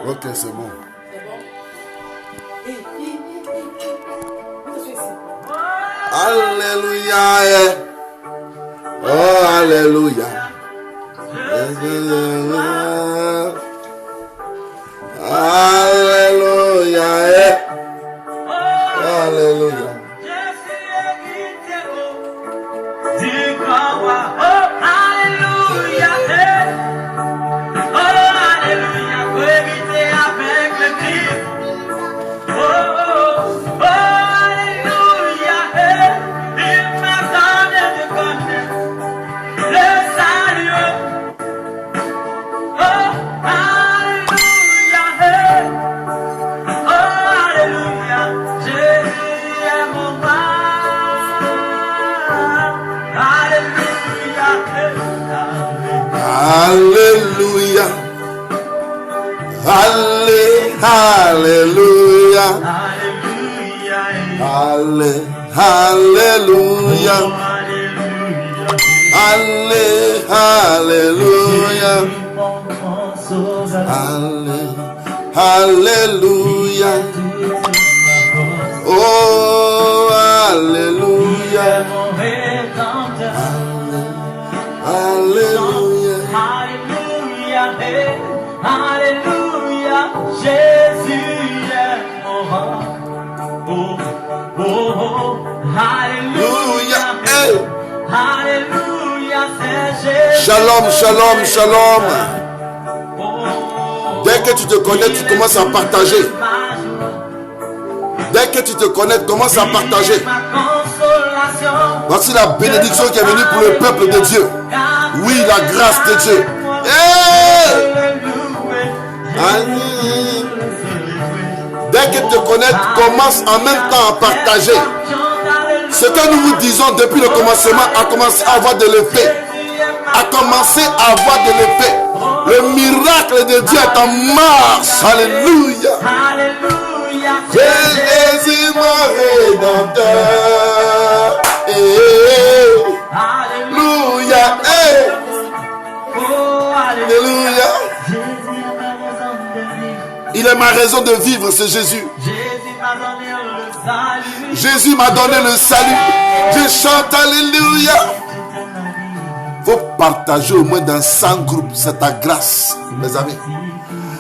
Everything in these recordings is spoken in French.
Ok, c'est bon. Alléluia. Oh, alléluia. Alléluia. Alléluia. Alléluia. Alléluia. Alléluia. Alléluia. Alléluia. Oh, alléluia. Alléluia. Alléluia, Jésus est mon roi. Oh, oh, oh, alléluia. Hey. Alléluia, c'est Jésus. Shalom, shalom, shalom. Dès que tu te connais, tu commences à partager. Dès que tu te connais, tu commences à partager. Voici la bénédiction qui est venue pour le peuple de Dieu. Oui, la grâce de Dieu. Hey! Dès que tu te connais, tu commences en même temps à partager. Ce que nous vous disons depuis le commencement a commencé à avoir de l'effet. A commencé à avoir de l'effet. Le miracle de Dieu est en marche. Alléluia. Jésus mon rédempteur. Alléluia. Alléluia. Il est ma raison de vivre, c'est Jésus. Jésus m'a donné le salut. Je chante Alléluia. Faut partager au moins dans 100 groupes. C'est ta grâce, mes amis.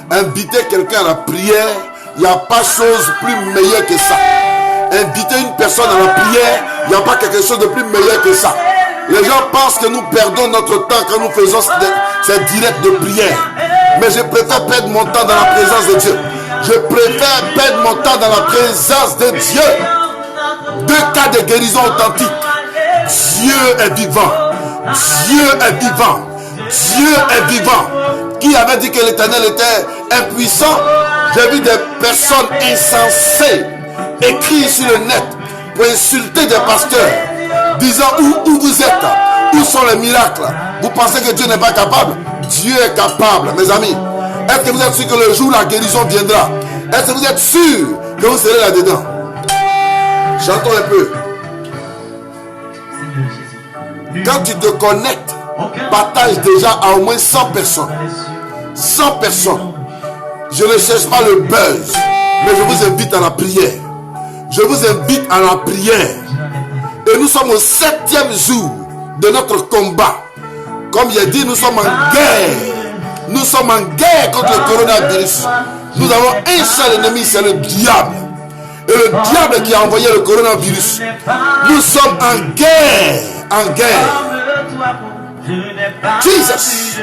Inviter quelqu'un à la prière, il n'y a pas chose plus meilleure que ça. Inviter une personne à la prière, il n'y a pas quelque chose de plus meilleur que ça. Les gens pensent que nous perdons notre temps quand nous faisons ces directs de prière. Mais je préfère perdre mon temps dans la présence de Dieu. Je préfère perdre mon temps dans la présence de Dieu. 2 cas de guérison authentique. Dieu est vivant. Dieu est vivant. Dieu est vivant. Qui avait dit que l'Éternel était impuissant? J'ai vu des personnes insensées écrire sur le net pour insulter des pasteurs, disant où vous êtes, où sont les miracles. Vous pensez que Dieu n'est pas capable? Dieu est capable, mes amis. Est-ce que vous êtes sûr que le jour où la guérison viendra? Est-ce que vous êtes sûr que vous serez là-dedans? Chantons un peu. Quand tu te connectes, partage déjà à au moins 100 personnes. 100 personnes. Je ne cherche pas le buzz, mais je vous invite à la prière. Je vous invite à la prière. Et nous sommes au 7e jour de notre combat. Comme il a dit, nous sommes en guerre. Nous sommes en guerre contre le coronavirus. Nous avons un seul ennemi, c'est le diable. Et le diable qui a envoyé le coronavirus. Nous sommes en guerre. En guerre. Jesus.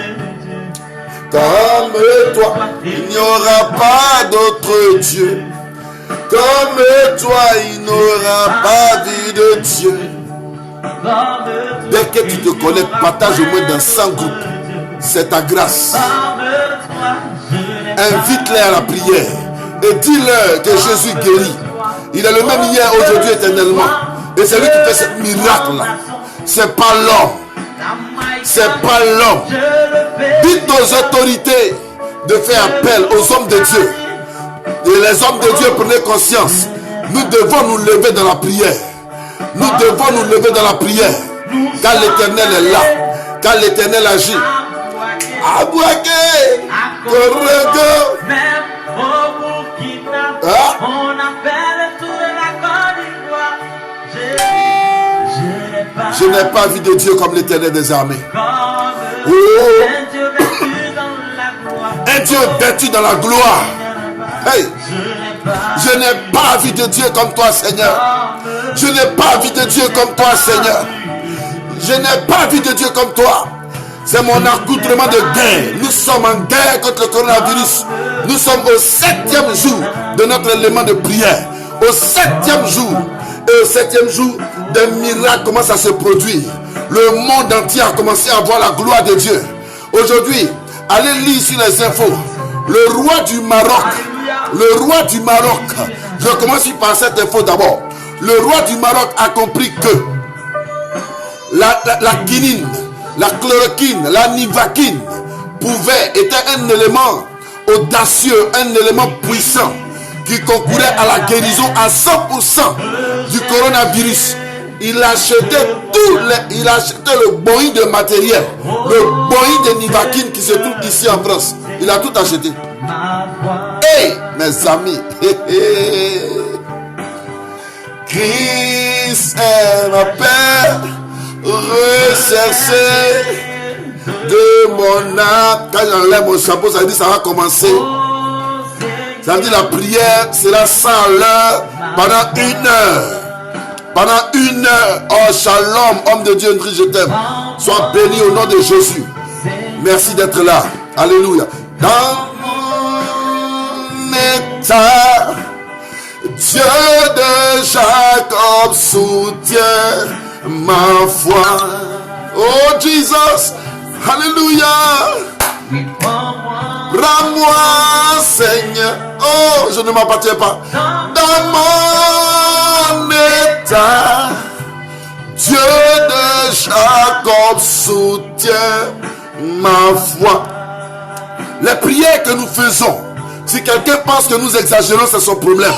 Comme toi, il n'y aura pas d'autre Dieu. Comme toi, il n'y aura pas vu de Dieu. Dès que tu te connais, partage au moins dans 100 groupes. C'est ta grâce. Invite-les à la prière. Et dis-leur que Jésus guérit. Il est le même hier, aujourd'hui, éternellement. Et c'est lui qui fait ce miracle-là. C'est pas l'homme. C'est pas l'homme. Dites aux autorités de faire appel aux hommes de Dieu. Et les hommes de Dieu, prenez conscience. Nous devons nous lever dans la prière. Nous devons nous lever dans la prière. Car l'Éternel est là. Car l'Éternel agit. Abouaké, Korogo. Même au Burkina, Ah. on appelle tout la Côte d'Ivoire. Je n'ai pas vu de Dieu comme l'Éternel des armées. Comme Oh. un Dieu vêtu dans la gloire. Un Dieu vêtu dans la gloire. Hey. Je n'ai pas vu de Dieu comme toi, Seigneur. Je n'ai pas vu de Dieu comme toi, Seigneur. Je n'ai pas vu de Dieu comme toi. C'est mon accoutrement de guerre. Nous sommes en guerre contre le coronavirus. Nous sommes au 7e jour de notre élément de prière. Au 7e jour. Et au 7e jour, des miracles commencent à se produire. Le monde entier a commencé à voir la gloire de Dieu. Aujourd'hui, allez lire sur les infos. Le roi du Maroc. Le roi du Maroc. Je commence par cette info d'abord. Le roi du Maroc a compris que la quinine, la chloroquine, la nivaquine était un élément audacieux, un élément puissant qui concourait à la guérison à 100% du coronavirus. Il achetait le Boeing de matériel, le Boeing de nivaquine qui se trouve ici en France. Il a tout acheté. Hey, mes amis, Christ est ma paix, recherché de mon âme. Quand j'enlève mon chapeau, ça veut dire ça va commencer. Ça veut dire la prière sera sans l'heure pendant 1 heure. Pendant 1 heure. Oh, shalom, homme de Dieu, je t'aime. Sois béni au nom de Jésus. Merci d'être là. Alléluia. Dans mon état, Dieu de Jacob soutient ma foi. Oh Jesus, Alléluia. Prends-moi, Seigneur. Oh, je ne m'appartiens pas. Dans mon état, Dieu de Jacob soutient ma foi. Les prières que nous faisons, si quelqu'un pense que nous exagérons, c'est son problème.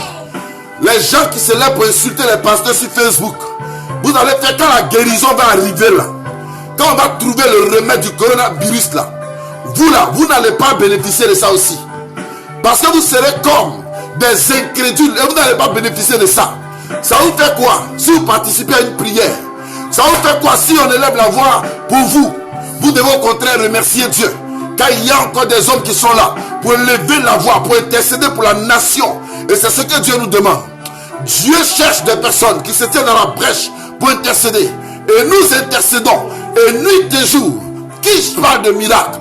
Les gens qui se lèvent pour insulter les pasteurs sur Facebook, vous allez faire quand la guérison va arriver là, quand on va trouver le remède du coronavirus là, vous n'allez pas bénéficier de ça aussi. Parce que vous serez comme des incrédules et vous n'allez pas bénéficier de ça. Ça vous fait quoi si vous participez à une prière? Ça vous fait quoi si on élève la voix pour vous? Vous devez au contraire remercier Dieu. Car il y a encore des hommes qui sont là pour élever la voix, pour intercéder pour la nation. Et c'est ce que Dieu nous demande. Dieu cherche des personnes qui se tiennent dans la brèche pour intercéder. Et nous intercédons. Et nuit et jour. Qui parle de miracle?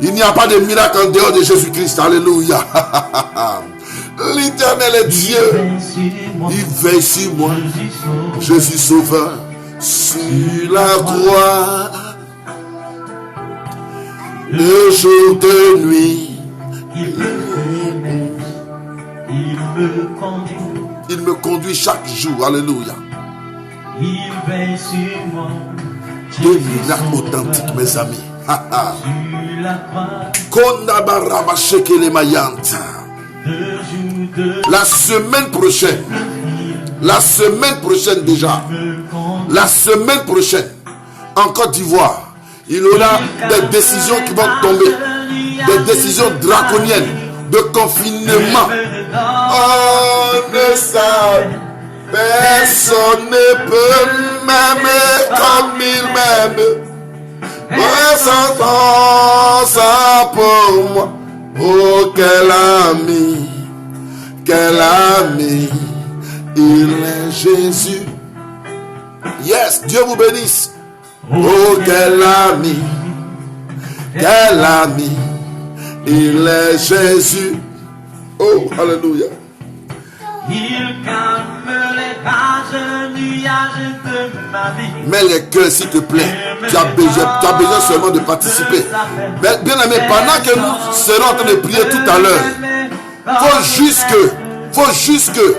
Il n'y a pas de miracle en dehors de Jésus-Christ. Alléluia. L'Éternel est Dieu. Il veille sur moi. Je suis sauveur. Sur la croix. Le jour de nuit. Il me conduit chaque jour. Alléluia. Il veille sur moi. Deux miracles authentiques, mes amis. La semaine prochaine déjà, la semaine prochaine, en Côte d'Ivoire, il y aura des décisions qui vont tomber, des décisions draconiennes de confinement. Oh, ne savent, personne ne peut m'aimer comme il m'aime. Ressentons ça pour moi. Oh, quel ami, il est Jésus. Yes, Dieu vous bénisse. Oh, quel ami, il est Jésus. Oh, alléluia. Il calme les vagues, nuages de ma vie. Mets les cœurs, s'il te plaît. Tu as besoin seulement de participer. Bien aimé, pendant que nous serons en train de prier tout à l'heure, faut juste que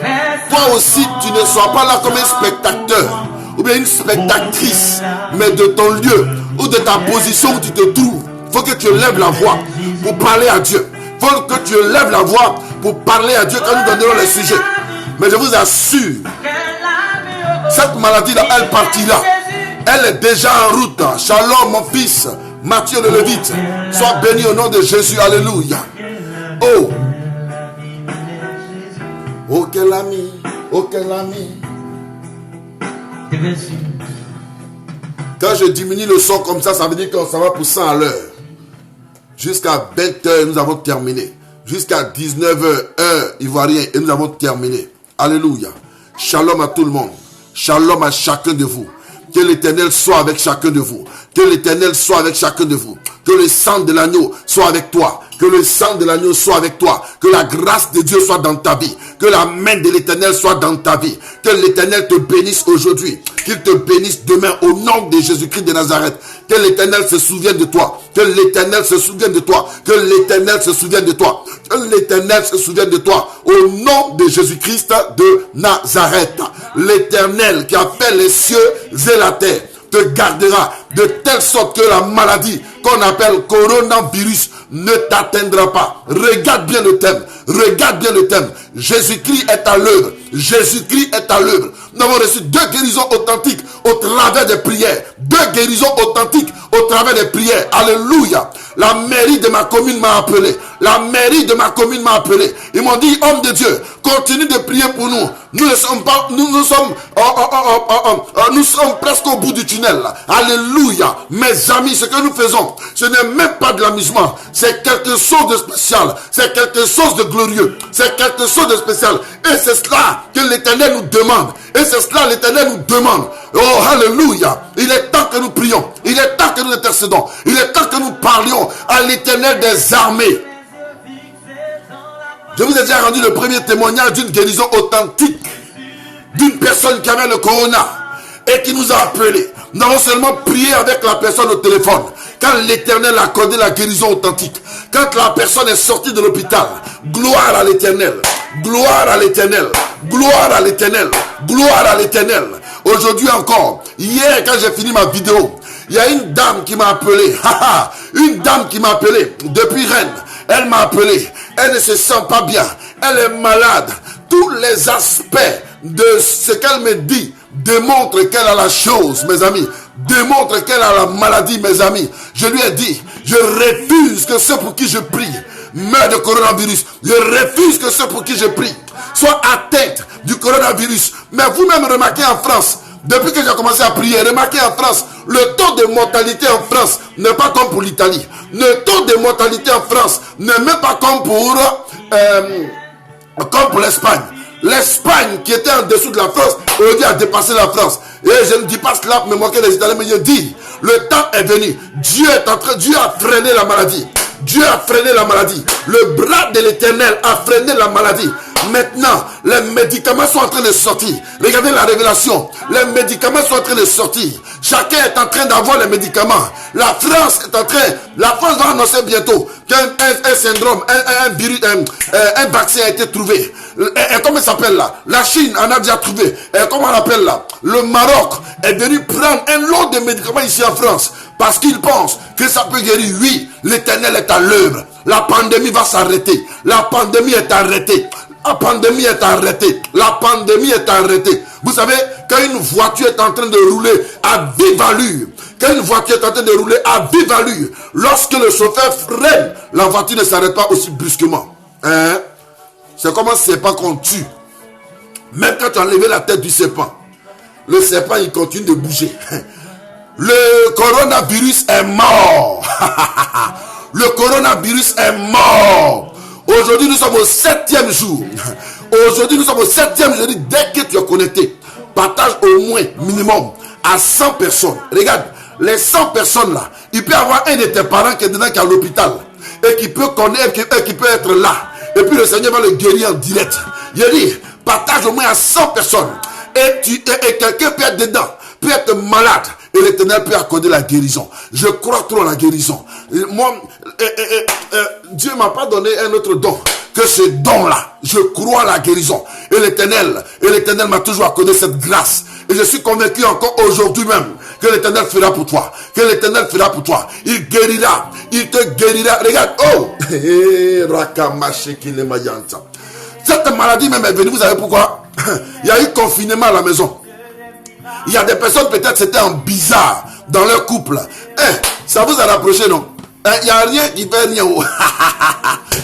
toi aussi tu ne sois pas là comme un spectateur ou bien une spectatrice, mais de ton lieu ou de ta position où tu te trouves. Faut que tu lèves la voix pour parler à Dieu. Faut que tu lèves la voix pour parler à Dieu quand nous donnerons les sujets. Mais je vous assure, cette maladie-là, elle partira. Elle est déjà en route. Shalom, mon fils. Matthieu le Lévite, sois béni au nom de Jésus. Alléluia. Oh. Oh quel ami. Oh quel ami. Quand je diminue le son comme ça veut dire qu'on s'en va pour 100 à l'heure. Jusqu'à 20h, nous avons terminé. Jusqu'à 19h, heure ivoirien, et nous avons terminé. Alléluia. Shalom à tout le monde. Shalom à chacun de vous. Que l'Éternel soit avec chacun de vous. Que l'Éternel soit avec chacun de vous. Que le sang de l'agneau soit avec toi. Que le sang de l'agneau soit avec toi. Que la grâce de Dieu soit dans ta vie. Que la main de l'Éternel soit dans ta vie. Que l'Éternel te bénisse aujourd'hui. Qu'il te bénisse demain au nom de Jésus-Christ de Nazareth. Que l'Éternel se souvienne de toi. Que l'Éternel se souvienne de toi. Que l'Éternel se souvienne de toi. Que l'Éternel se souvienne de toi. Au nom de Jésus-Christ de Nazareth. L'Éternel qui a fait les cieux et la terre te gardera de telle sorte que la maladie qu'on appelle coronavirus ne t'atteindra pas. Regarde bien le thème. Regarde bien le thème. Jésus-Christ est à l'œuvre. Jésus-Christ est à l'œuvre. Nous avons reçu 2 guérisons authentiques au travers des prières. 2 guérisons authentiques au travers des prières. Alléluia. La mairie de ma commune m'a appelé. La mairie de ma commune m'a appelé. Ils m'ont dit, homme de Dieu, continue de prier pour nous. Nous ne sommes pas, nous sommes presque au bout du tunnel. Alléluia. Mes amis, ce que nous faisons, ce n'est même pas de l'amusement. C'est quelque chose de spécial. C'est quelque chose de glorieux. C'est quelque chose de spécial. Et c'est cela que l'Éternel nous demande. Et c'est cela l'Éternel nous demande. Oh, alléluia. Il est temps que nous prions. Il est temps que nous intercédons. Il est temps que nous parlions à l'Éternel des armées. Je vous ai déjà rendu le premier témoignage d'une guérison authentique d'une personne qui avait le corona et qui nous a appelés. Nous avons seulement prié avec la personne au téléphone. Quand l'Éternel a accordé la guérison authentique, quand la personne est sortie de l'hôpital, gloire à l'Éternel, gloire à l'Éternel, gloire à l'Éternel, gloire à l'Éternel. Aujourd'hui encore, hier quand j'ai fini ma vidéo, il y a une dame qui m'a appelé, une dame qui m'a appelé depuis Rennes. Elle m'a appelé, elle ne se sent pas bien, elle est malade. Tous les aspects de ce qu'elle me dit démontrent qu'elle a la chose, mes amis. Démontre qu'elle a la maladie, mes amis. Je lui ai dit, je refuse que ceux pour qui je prie meurent de coronavirus. Je refuse que ceux pour qui je prie soient atteints du coronavirus. Mais vous-même remarquez en France, depuis que j'ai commencé à prier, remarquez en France, le taux de mortalité en France n'est pas comme pour l'Italie. Le taux de mortalité en France n'est même pas comme pour l'Espagne. L'Espagne qui était en dessous de la France, aujourd'hui a dépassé la France. Et je ne dis pas cela pour me moquer des Italiens, mais je dis, le temps est venu. Dieu a freiné la maladie. Dieu a freiné la maladie. Le bras de l'Éternel a freiné la maladie. Maintenant, les médicaments sont en train de sortir. Regardez la révélation. Les médicaments sont en train de sortir. Chacun est en train d'avoir les médicaments. La France va annoncer bientôt qu'un syndrome, un vaccin a été trouvé. Et comment ça s'appelle là? La Chine en a déjà trouvé. Et comment on l'appelle là? Le Maroc est venu prendre un lot de médicaments ici en France. Parce qu'il pense que ça peut guérir. Oui, l'Éternel est à l'œuvre. La pandémie va s'arrêter. La pandémie est arrêtée. La pandémie est arrêtée. La pandémie est arrêtée. Vous savez, quand une voiture est en train de rouler à vive allure, quand une voiture est en train de rouler à vive allure, lorsque le chauffeur freine, la voiture ne s'arrête pas aussi brusquement. Hein? C'est comme un serpent qu'on tue. Même quand tu as enlevé la tête du serpent, le serpent il continue de bouger. Le coronavirus est mort. Le coronavirus est mort. Aujourd'hui, nous sommes au 7e jour. Aujourd'hui, nous sommes au 7e jour. Dès que tu es connecté, partage au moins, minimum, à 100 personnes. Regarde, les 100 personnes là, il peut y avoir un de tes parents qui est dedans, qui est à l'hôpital. Et qui peut connaître, qui peut être là. Et puis le Seigneur va le guérir en direct. Il dit, partage au moins à 100 personnes. Et quelqu'un peut être dedans, peut être malade. Et l'Éternel peut accorder la guérison. Je crois trop à la guérison. Moi, Dieu ne m'a pas donné un autre don que ce don-là. Je crois à la guérison. Et l'Éternel m'a toujours accordé cette grâce. Et je suis convaincu encore aujourd'hui même que l'Éternel fera pour toi. Que l'Éternel fera pour toi. Il guérira. Il te guérira. Regarde. Oh! Cette maladie même est venue. Vous savez pourquoi? Il y a eu confinement à la maison. Il y a des personnes, peut-être c'était en bizarre dans leur couple. Ça vous a rapproché, non? Il n'y a rien qui fait rien.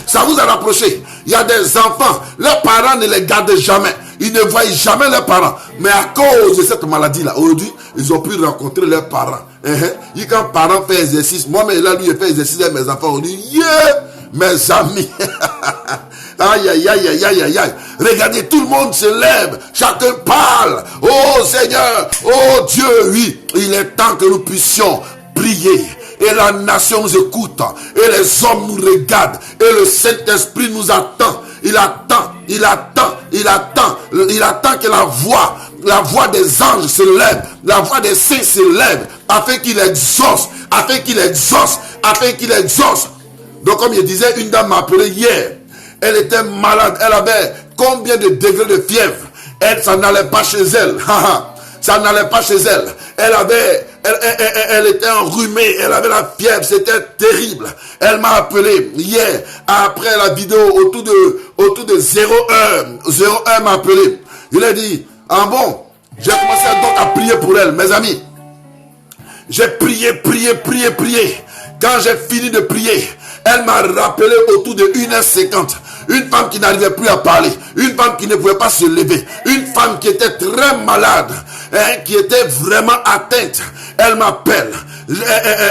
Ça vous a rapproché. Il y a des enfants, leurs parents ne les gardent jamais. Ils ne voient jamais leurs parents. Mais à cause de cette maladie-là, aujourd'hui, ils ont pu rencontrer leurs parents. Et quand les parents font exercice, moi-même, là, lui, je fais exercice avec mes enfants. On dit, yeah, mes amis. Aïe, aïe, aïe, aïe, aïe, aïe, aïe. Regardez, tout le monde se lève. Chacun parle. Oh Seigneur, oh Dieu, oui. Il est temps que nous puissions prier. Et la nation nous écoute. Et les hommes nous regardent. Et le Saint-Esprit nous attend. Il attend, il attend, il attend. Il attend que la voix des anges se lève. La voix des saints se lève. Afin qu'il exauce. Afin qu'il exauce. Afin qu'il exauce. Donc comme je disais, une dame m'a appelé hier. Elle était malade. Elle avait combien de degrés de fièvre? Ça n'allait pas chez elle. Ça n'allait pas chez elle. Elle était enrhumée. Elle avait la fièvre. C'était terrible. Elle m'a appelé hier. Après la vidéo, autour de 0 heure. 0 heure m'a appelé. Il a dit, ah bon? J'ai commencé donc à prier pour elle, mes amis. J'ai prié. Quand j'ai fini de prier, elle m'a rappelé autour de 1h50. Une femme qui n'arrivait plus à parler. Une femme qui ne pouvait pas se lever. Une femme qui était très malade. Qui était vraiment atteinte. Elle m'appelle.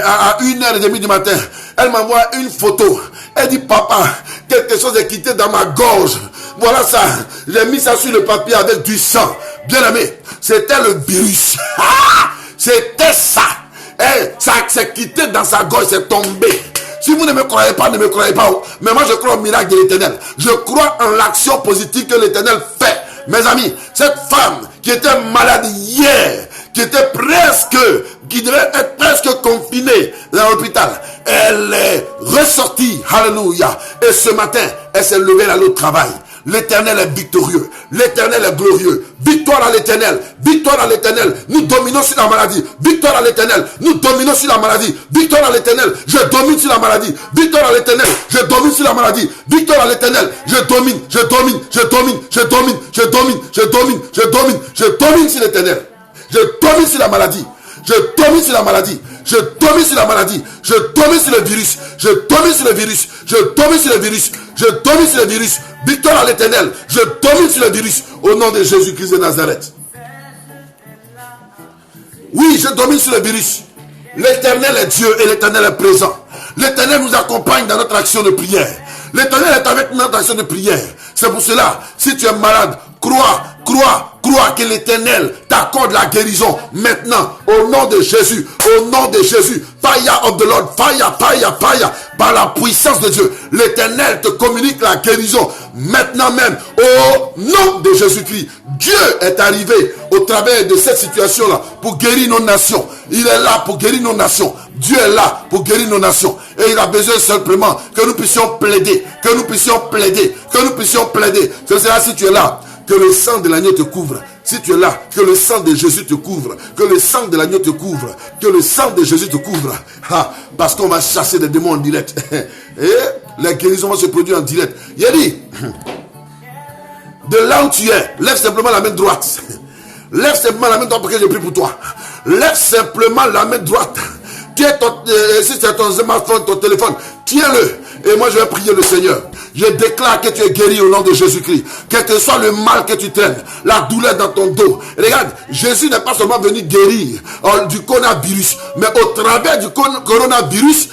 À 1h30 du matin. Elle m'envoie une photo. Elle dit, papa, quelque chose est quitté dans ma gorge. Voilà ça. J'ai mis ça sur le papier avec du sang. Bien aimé, c'était le virus. C'était ça. Ça s'est quitté dans sa gorge, c'est tombé. Si vous ne me croyez pas, ne me croyez pas. Mais moi, je crois au miracle de l'Éternel. Je crois en l'action positive que l'Éternel fait. Mes amis, cette femme qui était malade hier, qui devait être presque confinée dans l'hôpital, elle est ressortie. Alléluia. Et ce matin, elle s'est levée à l'autre travail. L'Éternel est victorieux. L'Éternel est glorieux. Victoire à l'Éternel. Victoire à l'Éternel. Nous dominons sur la maladie. Victoire à l'Éternel. Nous dominons sur la maladie. Victoire à l'Éternel. Je domine sur la maladie. Victoire à l'Éternel. Je domine sur la maladie. Victoire à l'Éternel. Je domine sur l'Éternel. Je domine sur la maladie. Je domine sur la maladie. Je domine sur la maladie. Je domine sur le virus. Je domine sur le virus. Je domine sur le virus. Je domine sur le virus. Victoire à l'Éternel. Je domine sur le virus. Au nom de Jésus-Christ de Nazareth. Oui, je domine sur le virus. L'Éternel est Dieu et l'Éternel est présent. L'Éternel nous accompagne dans notre action de prière. L'Éternel est avec notre action de prière. C'est pour cela, si tu es malade, crois que l'Éternel t'accorde la guérison maintenant, au nom de Jésus, au nom de Jésus. Fire of the Lord, fire, par la puissance de Dieu. L'Éternel te communique la guérison maintenant même, au nom de Jésus-Christ. Dieu est arrivé au travers de cette situation-là pour guérir nos nations. Il est là pour guérir nos nations. Dieu est là pour guérir nos nations. Et il a besoin simplement que nous puissions plaider, que nous puissions plaider. C'est cela, si tu es là, que le sang de l'agneau te couvre. Si tu es là, que le sang de Jésus te couvre. Que le sang de l'agneau te couvre. Que le sang de Jésus te couvre. Parce qu'on va chasser des démons en direct. Et la guérison va se produire en direct. Il a dit, de là où tu es, lève simplement la main droite. Lève simplement la main droite parce que je prie pour toi. Lève simplement la main droite. Si c'est ton smartphone, ton téléphone, tiens-le. Et moi je vais prier le Seigneur. Je déclare que tu es guéri au nom de Jésus-Christ. Quel que soit le mal que tu traînes, la douleur dans ton dos. Regarde, Jésus n'est pas seulement venu guérir du coronavirus, mais au travers du coronavirus,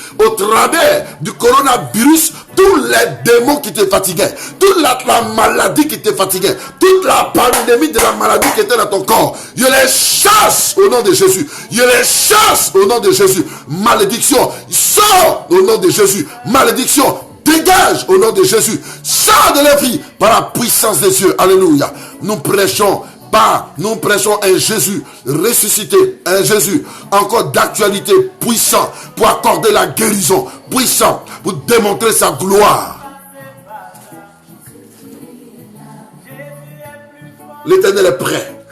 tous les démons qui te fatiguaient, toute la maladie qui te fatiguait, toute la pandémie de la maladie qui était dans ton corps, je les chasse au nom de Jésus. Je les chasse au nom de Jésus. Malédiction, sors au nom de Jésus. Malédiction, dégage au nom de Jésus. Sors de la vie par la puissance des cieux. Alléluia. Nous prêchons un Jésus ressuscité, un Jésus encore d'actualité, puissant pour accorder la guérison, puissant pour démontrer sa gloire. L'Éternel est prêt.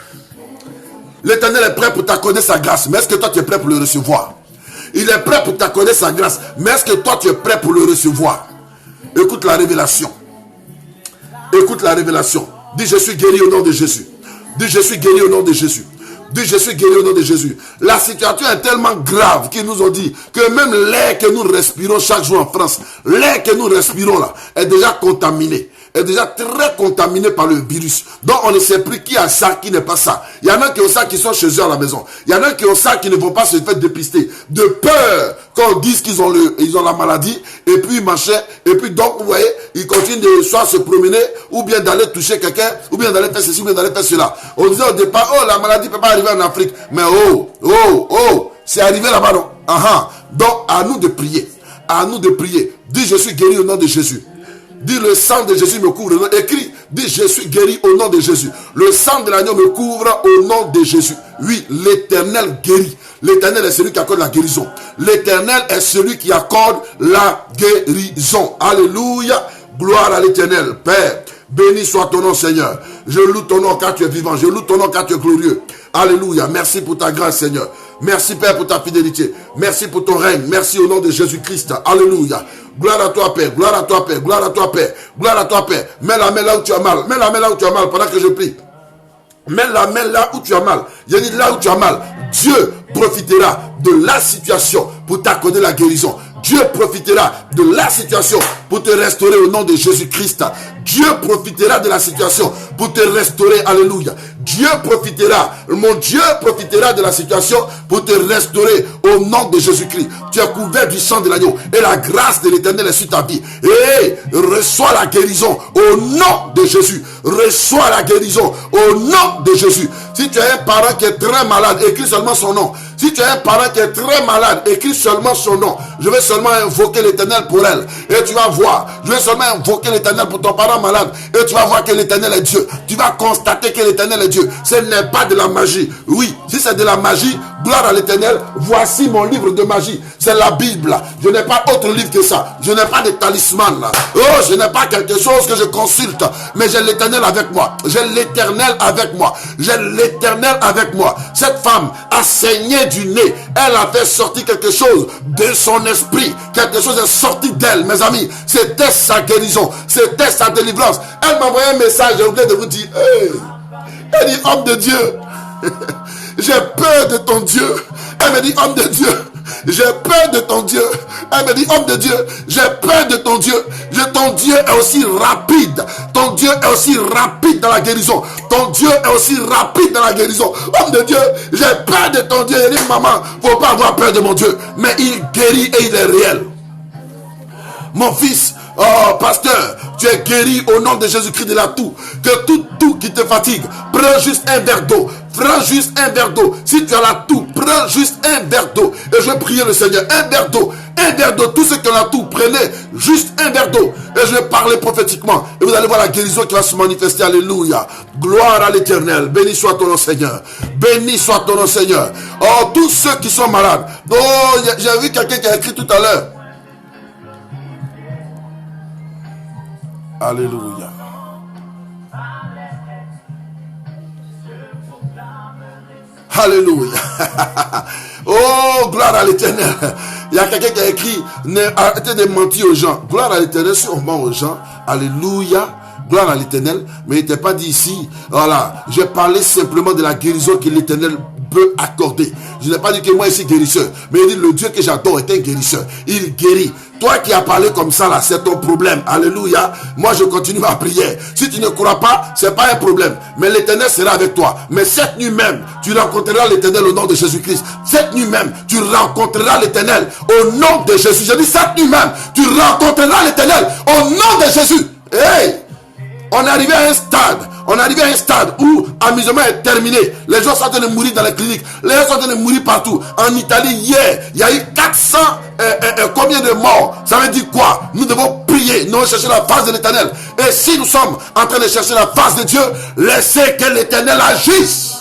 L'Éternel est prêt pour t'accorder sa grâce. Mais est-ce que toi tu es prêt pour le recevoir? Il est prêt pour t'accorder sa grâce. Mais est-ce que toi tu es prêt pour le recevoir? Écoute la révélation. Écoute la révélation. Dis, je suis guéri au nom de Jésus. Dis, je suis guéri au nom de Jésus. Dis, je suis guéri au nom de Jésus. La situation est tellement grave qu'ils nous ont dit que même l'air que nous respirons chaque jour en France, l'air que nous respirons là, est déjà contaminé. Est déjà très contaminé par le virus. Donc on ne sait plus qui a ça, qui n'est pas ça. Il y en a qui ont ça, qui sont chez eux à la maison. Il y en a qui ont ça, qui ne vont pas se faire dépister. De peur qu'on dise qu'ils ont la maladie, et puis machin, et puis donc vous voyez, ils continuent de soit se promener, ou bien d'aller toucher quelqu'un, ou bien d'aller faire ceci, ou bien d'aller faire cela. On disait au départ, oh la maladie ne peut pas arriver en Afrique. Mais c'est arrivé là-bas non. Donc à nous de prier. À nous de prier. Dis, je suis guéri au nom de Jésus. Dis, le sang de Jésus me couvre. Écris, dis, je suis guéri au nom de Jésus. Le sang de l'agneau me couvre au nom de Jésus. Oui, l'Éternel guérit. L'Éternel est celui qui accorde la guérison. L'Éternel est celui qui accorde la guérison. Alléluia. Gloire à l'Éternel. Père, béni soit ton nom, Seigneur. Je loue ton nom car tu es vivant. Je loue ton nom car tu es glorieux. Alléluia. Merci pour ta grâce, Seigneur. Merci, Père, pour ta fidélité. Merci pour ton règne. Merci au nom de Jésus-Christ. Alléluia. Gloire à toi, Père. Gloire à toi, Père. Gloire à toi, Père. Gloire à toi, Père. Mets la main là où tu as mal. Mets la main là où tu as mal pendant que je prie. Mets la main là où tu as mal. Je dis là où tu as mal. Dieu profitera de la situation pour t'accorder la guérison. Dieu profitera de la situation pour te restaurer au nom de Jésus-Christ. Dieu profitera de la situation pour te restaurer. Alléluia. Dieu profitera, mon Dieu profitera de la situation pour te restaurer au nom de Jésus-Christ. Tu es couvert du sang de l'agneau et la grâce de l'Éternel est sur ta vie. Et reçois la guérison au nom de Jésus. Reçois la guérison au nom de Jésus. Si tu as un parent qui est très malade, écris seulement son nom. Si tu as un parent qui est très malade, écris seulement son nom. Je vais seulement invoquer l'Éternel pour elle. Et tu vas voir. Je vais seulement invoquer l'Éternel pour ton parent malade. Et tu vas voir que l'Éternel est Dieu. Tu vas constater que l'Éternel est Dieu. Ce n'est pas de la magie. Oui, si c'est de la magie, gloire à l'Éternel. Voici mon livre de magie. C'est la Bible. Je n'ai pas autre livre que ça. Je n'ai pas de talisman. Oh, je n'ai pas quelque chose que je consulte. Mais j'ai l'Éternel avec moi. J'ai l'Éternel avec moi. J'ai l'Éternel avec moi. Cette femme a saigné du nez. Elle a fait sortir quelque chose de son esprit. Quelque chose est sorti d'elle, mes amis. C'était sa guérison. C'était sa délivrance. Elle m'a envoyé un message. J'ai oublié de vous dire. Hey. Elle dit, homme de Dieu, j'ai peur de ton Dieu. Elle me dit, homme de Dieu, j'ai peur de ton Dieu. Elle me dit, homme de Dieu, j'ai peur de ton Dieu. Ton Dieu est aussi rapide. Ton Dieu est aussi rapide dans la guérison. Ton Dieu est aussi rapide dans la guérison. Homme de Dieu, j'ai peur de ton Dieu. Elle dit, maman, faut pas avoir peur de mon Dieu. Mais il guérit et il est réel. Mon fils, oh pasteur, tu es guéri au nom de Jésus-Christ de la toux. Que tout qui te fatigue, prends juste un verre d'eau. Prends juste un verre d'eau. Si tu as la toux, prends juste un verre d'eau. Et je vais prier le Seigneur. Un verre d'eau. Un verre d'eau. Tous ceux qui ont la toux, prenez juste un verre d'eau. Et je vais parler prophétiquement. Et vous allez voir la guérison qui va se manifester. Alléluia. Gloire à l'Éternel. Béni soit ton nom, Seigneur. Béni soit ton nom, Seigneur. Oh, tous ceux qui sont malades. Oh, j'ai vu quelqu'un qui a écrit tout à l'heure. Alléluia. Alléluia. Oh, gloire à l'Éternel. Il y a quelqu'un qui a écrit, arrêtez de mentir aux gens. Gloire à l'Éternel, sûrement aux gens. Alléluia. Gloire à l'Éternel. Mais il n'était pas dit ici. Voilà. J'ai parlé simplement de la guérison que l'Éternel peut accorder. Je n'ai pas dit que moi ici guérisseur. Mais il dit le Dieu que j'adore est un guérisseur. Il guérit. Toi qui as parlé comme ça là, c'est ton problème. Alléluia. Moi je continue ma prière. Si tu ne crois pas, c'est pas un problème. Mais l'Éternel sera avec toi. Mais cette nuit même, tu rencontreras l'Éternel au nom de Jésus-Christ. Cette nuit même, tu rencontreras l'Éternel au nom de Jésus. Je dis cette nuit même, tu rencontreras l'Éternel au nom de Jésus. Hey! On est arrivé à un stade. On est arrivé à un stade où l'amusement est terminé. Les gens sont en train de mourir dans les cliniques. Les gens sont en train de mourir partout. En Italie, hier, il y a eu 400 combien de morts. Ça veut dire quoi? Nous devons prier. Nous devons chercher la face de l'Éternel. Et si nous sommes en train de chercher la face de Dieu, laissez que l'Éternel agisse.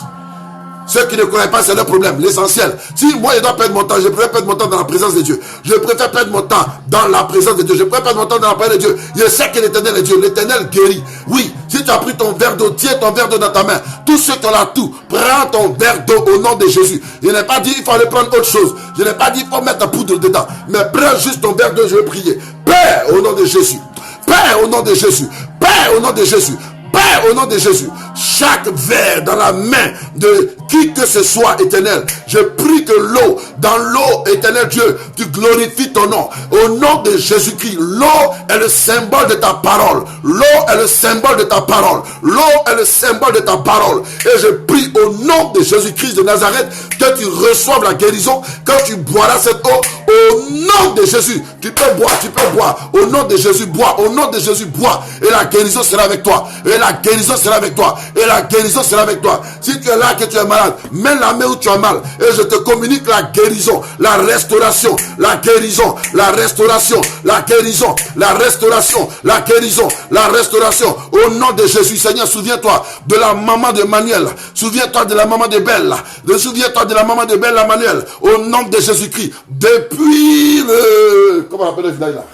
Ceux qui ne connaissent pas, c'est leur problème. L'essentiel. Si moi, je dois perdre mon temps, je préfère perdre mon temps dans la présence de Dieu. Je préfère perdre mon temps dans la présence de Dieu. Je préfère perdre mon temps dans la parole de Dieu. Je sais que l'Éternel est Dieu. L'Éternel guérit. Oui, si tu as pris ton verre d'eau, tiens ton verre d'eau dans ta main. Tous ceux qui ont la toux, prends ton verre d'eau au nom de Jésus. Je n'ai pas dit il faut aller prendre autre chose. Je n'ai pas dit il faut mettre la poudre dedans. Mais prends juste ton verre d'eau, je vais prier. Père, au nom de Jésus. Père, au nom de Jésus. Père, au nom de Jésus. Père, au nom de Jésus, chaque verre dans la main de qui que ce soit, éternel. Je prie que l'eau, dans l'eau, éternel Dieu, tu glorifies ton nom. Au nom de Jésus-Christ, l'eau est le symbole de ta parole. L'eau est le symbole de ta parole. L'eau est le symbole de ta parole. Et je prie au nom de Jésus-Christ de Nazareth que tu reçoives la guérison. Quand tu boiras cette eau, au nom de Jésus, tu peux boire, tu peux boire. Au nom de Jésus, bois. Au nom de Jésus, bois. Et la guérison sera avec toi. Et la guérison sera avec toi. Et la guérison sera avec toi. Si tu es là que tu es malade, mets la main où tu as mal. Et je te communique la guérison, la restauration, la guérison, la restauration, la guérison, la restauration, la guérison, la restauration. Au nom de Jésus, Seigneur, souviens-toi de la maman de Manuel. Souviens-toi de la maman de Belle. Souviens-toi de la maman de Belle Manuel. Au nom de Jésus-Christ. Depuis le... Comment on appelle le là?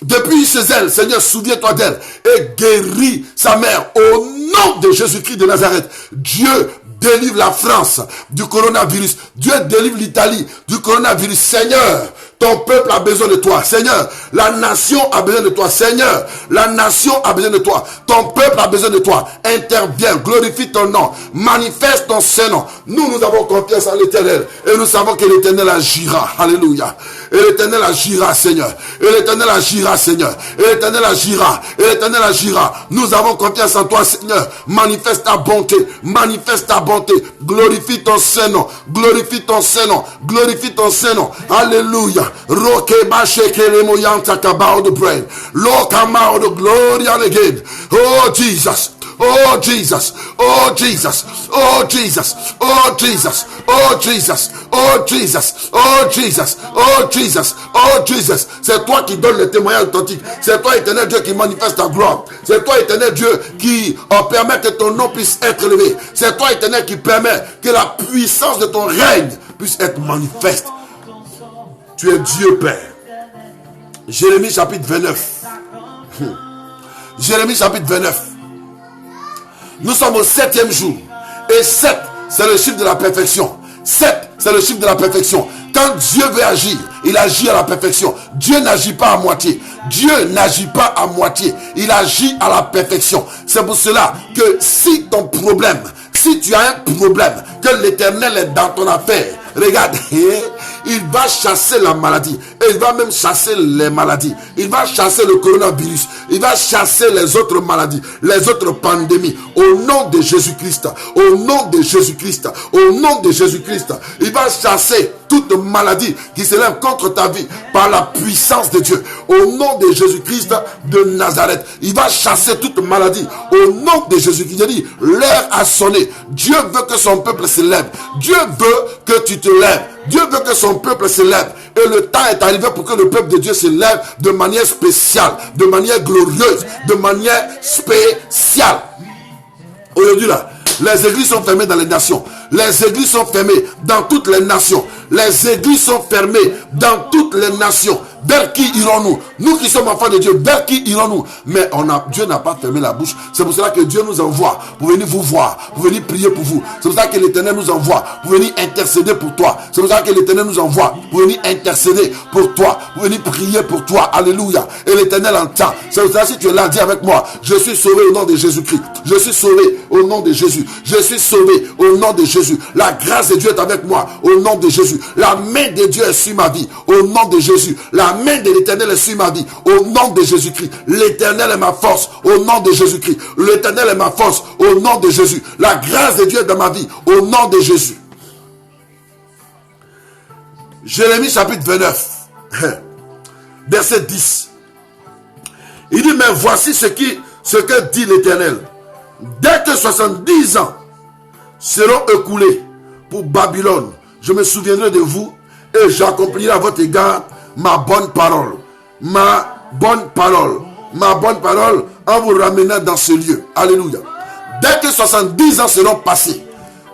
Depuis ses ailes, Seigneur, souviens-toi d'elle et guéris sa mère au nom de Jésus-Christ de Nazareth. Dieu délivre la France du coronavirus. Dieu délivre l'Italie du coronavirus. Seigneur, ton peuple a besoin de toi. Seigneur, la nation a besoin de toi. Seigneur, la nation a besoin de toi. Ton peuple a besoin de toi. Interviens, glorifie ton nom. Manifeste ton Saint-Nom. Nous avons confiance en l'Éternel. Et nous savons que l'Éternel agira. Alléluia. Et l'Éternel agira, Seigneur. Et l'Éternel agira, Seigneur. Et l'Éternel agira. Et l'Éternel agira. Nous avons confiance en toi, Seigneur. Manifeste ta bonté. Manifeste ta bonté. Glorifie ton Saint-Nom. Glorifie ton Saint-Nom. Glorifie ton Saint-Nom. Alléluia. Rokeba shekele moyanta kabao the brain. Lord, come out the glory and again. Oh Jesus. Oh Jesus, oh Jesus, oh Jesus, oh Jesus, oh Jesus, oh Jesus, oh Jesus, oh Jesus, oh Jesus. C'est toi qui donne le témoignage authentique. C'est toi, éternel Dieu, qui manifeste ta gloire. C'est toi, éternel Dieu, qui permet que ton nom puisse être élevé. C'est toi, éternel, qui permet que la puissance de ton règne puisse être manifeste. Tu es Dieu Père. Jérémie chapitre 29. Jérémie chapitre 29. Nous sommes au 7e jour. Et 7, c'est le chiffre de la perfection. 7, c'est le chiffre de la perfection. Quand Dieu veut agir, il agit à la perfection. Dieu n'agit pas à moitié. Dieu n'agit pas à moitié. Il agit à la perfection. C'est pour cela que si ton problème, si tu as un problème, que l'Éternel est dans ton affaire, regarde, il va chasser la maladie. Et il va même chasser les maladies. Il va chasser le coronavirus. Il va chasser les autres maladies, les autres pandémies. Au nom de Jésus-Christ. Au nom de Jésus-Christ. Au nom de Jésus-Christ. Il va chasser toute maladie qui se lève contre ta vie par la puissance de Dieu. Au nom de Jésus-Christ de Nazareth. Il va chasser toute maladie. Au nom de Jésus-Christ. Il dit, l'heure a sonné. Dieu veut que son peuple se lève. Dieu veut que tu te lèves. Dieu veut que son peuple se lève. Et le temps est arrivé pour que le peuple de Dieu se lève de manière spéciale, de manière glorieuse, de manière spéciale. Aujourd'hui là, les églises sont fermées dans les nations. Les églises sont fermées dans toutes les nations. Les églises sont fermées dans toutes les nations. Vers qui irons-nous? Nous qui sommes enfants de Dieu, vers qui irons-nous? Mais Dieu n'a pas fermé la bouche. C'est pour cela que Dieu nous envoie pour venir vous voir, pour venir prier pour vous. C'est pour ça que l'Éternel nous envoie pour venir intercéder pour toi. C'est pour ça que l'Éternel nous envoie pour venir intercéder pour toi, pour venir prier pour toi. Alléluia. Et l'Éternel entend. C'est pour ça que si tu es là, dis avec moi, je suis sauvé au nom de Jésus-Christ. Je suis sauvé au nom de Jésus. Je suis sauvé au nom de Jésus. La grâce de Dieu est avec moi au nom de Jésus. La main de Dieu est sur ma vie au nom de Jésus. La main de l'Éternel est sur ma vie au nom de Jésus-Christ. L'Éternel est ma force au nom de Jésus-Christ. L'Éternel est ma force au nom de Jésus. La grâce de Dieu est dans ma vie au nom de Jésus. Jérémie chapitre 29 verset 10. Il dit, mais voici ce que dit l'Éternel. Dès que 70 ans seront écoulés pour Babylone, je me souviendrai de vous et j'accomplirai à votre égard ma bonne parole. Ma bonne parole. Ma bonne parole en vous ramenant dans ce lieu. Alléluia. Dès que 70 ans seront passés.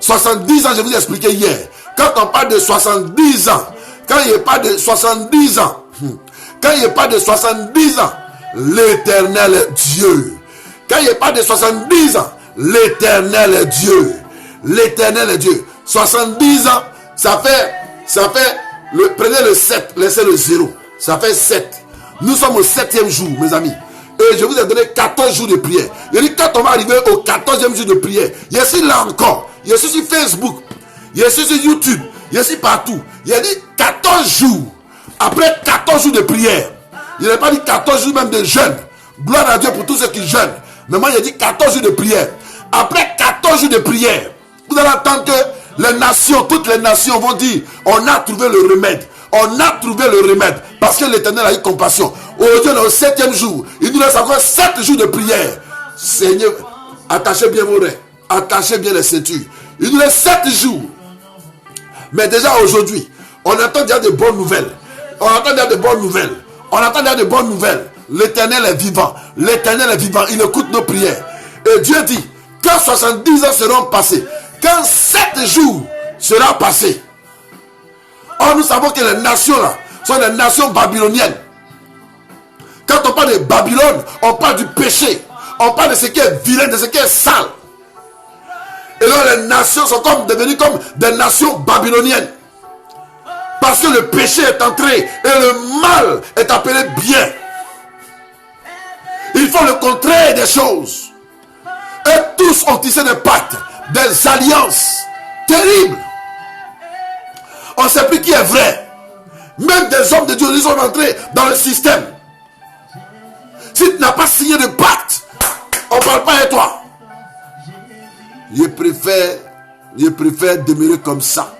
70 ans, je vous ai expliqué hier. Quand on parle de 70 ans, quand il n'y a pas de 70 ans, quand il n'y a pas de 70 ans, l'Éternel est Dieu. Quand il n'y a pas de 70 ans, l'Éternel est Dieu. L'Éternel est Dieu. 70 ans, ça fait prenez le 7, laissez le 0. Ça fait 7. Nous sommes au 7e jour, mes amis. Et je vous ai donné 14 jours de prière. Il dit, quand on va arriver au 14e jour de prière, ici là encore, je suis sur Facebook, je suis sur YouTube, je suis partout. Il a dit 14 jours. Après 14 jours de prière. Il n'a pas dit 14 jours même de jeûne. Gloire à Dieu pour tous ceux qui jeûnent. Mais moi, il a dit 14 jours de prière. Après 14 jours de prière, vous allez entendre que les nations, toutes les nations vont dire, on a trouvé le remède. On a trouvé le remède. Parce que l'Éternel a eu compassion. Aujourd'hui, on est au 7e jour. Il nous laisse encore 7 jours de prière. Seigneur, attachez bien vos reins. Attachez bien les ceintures. Il nous laisse 7 jours. Mais déjà aujourd'hui, on entend déjà de bonnes nouvelles. On entend déjà de bonnes nouvelles. On entend déjà de bonnes nouvelles. L'Éternel est vivant. L'Éternel est vivant. Il écoute nos prières. Et Dieu dit, quand 70 ans seront passés, quand 7 jours sera passé. Or, nous savons que les nations là sont des nations babyloniennes. Quand on parle de Babylone, on parle du péché. On parle de ce qui est vilain, de ce qui est sale. Et là, les nations sont devenues comme des nations babyloniennes. Parce que le péché est entré et le mal est appelé bien. Il faut le contraire des choses. Et tous ont tissé des pactes, des alliances terribles. On ne sait plus qui est vrai. Même des hommes de Dieu, ils sont entrés dans le système. Si tu n'as pas signé de pacte, on ne parle pas de toi. Je préfère demeurer comme ça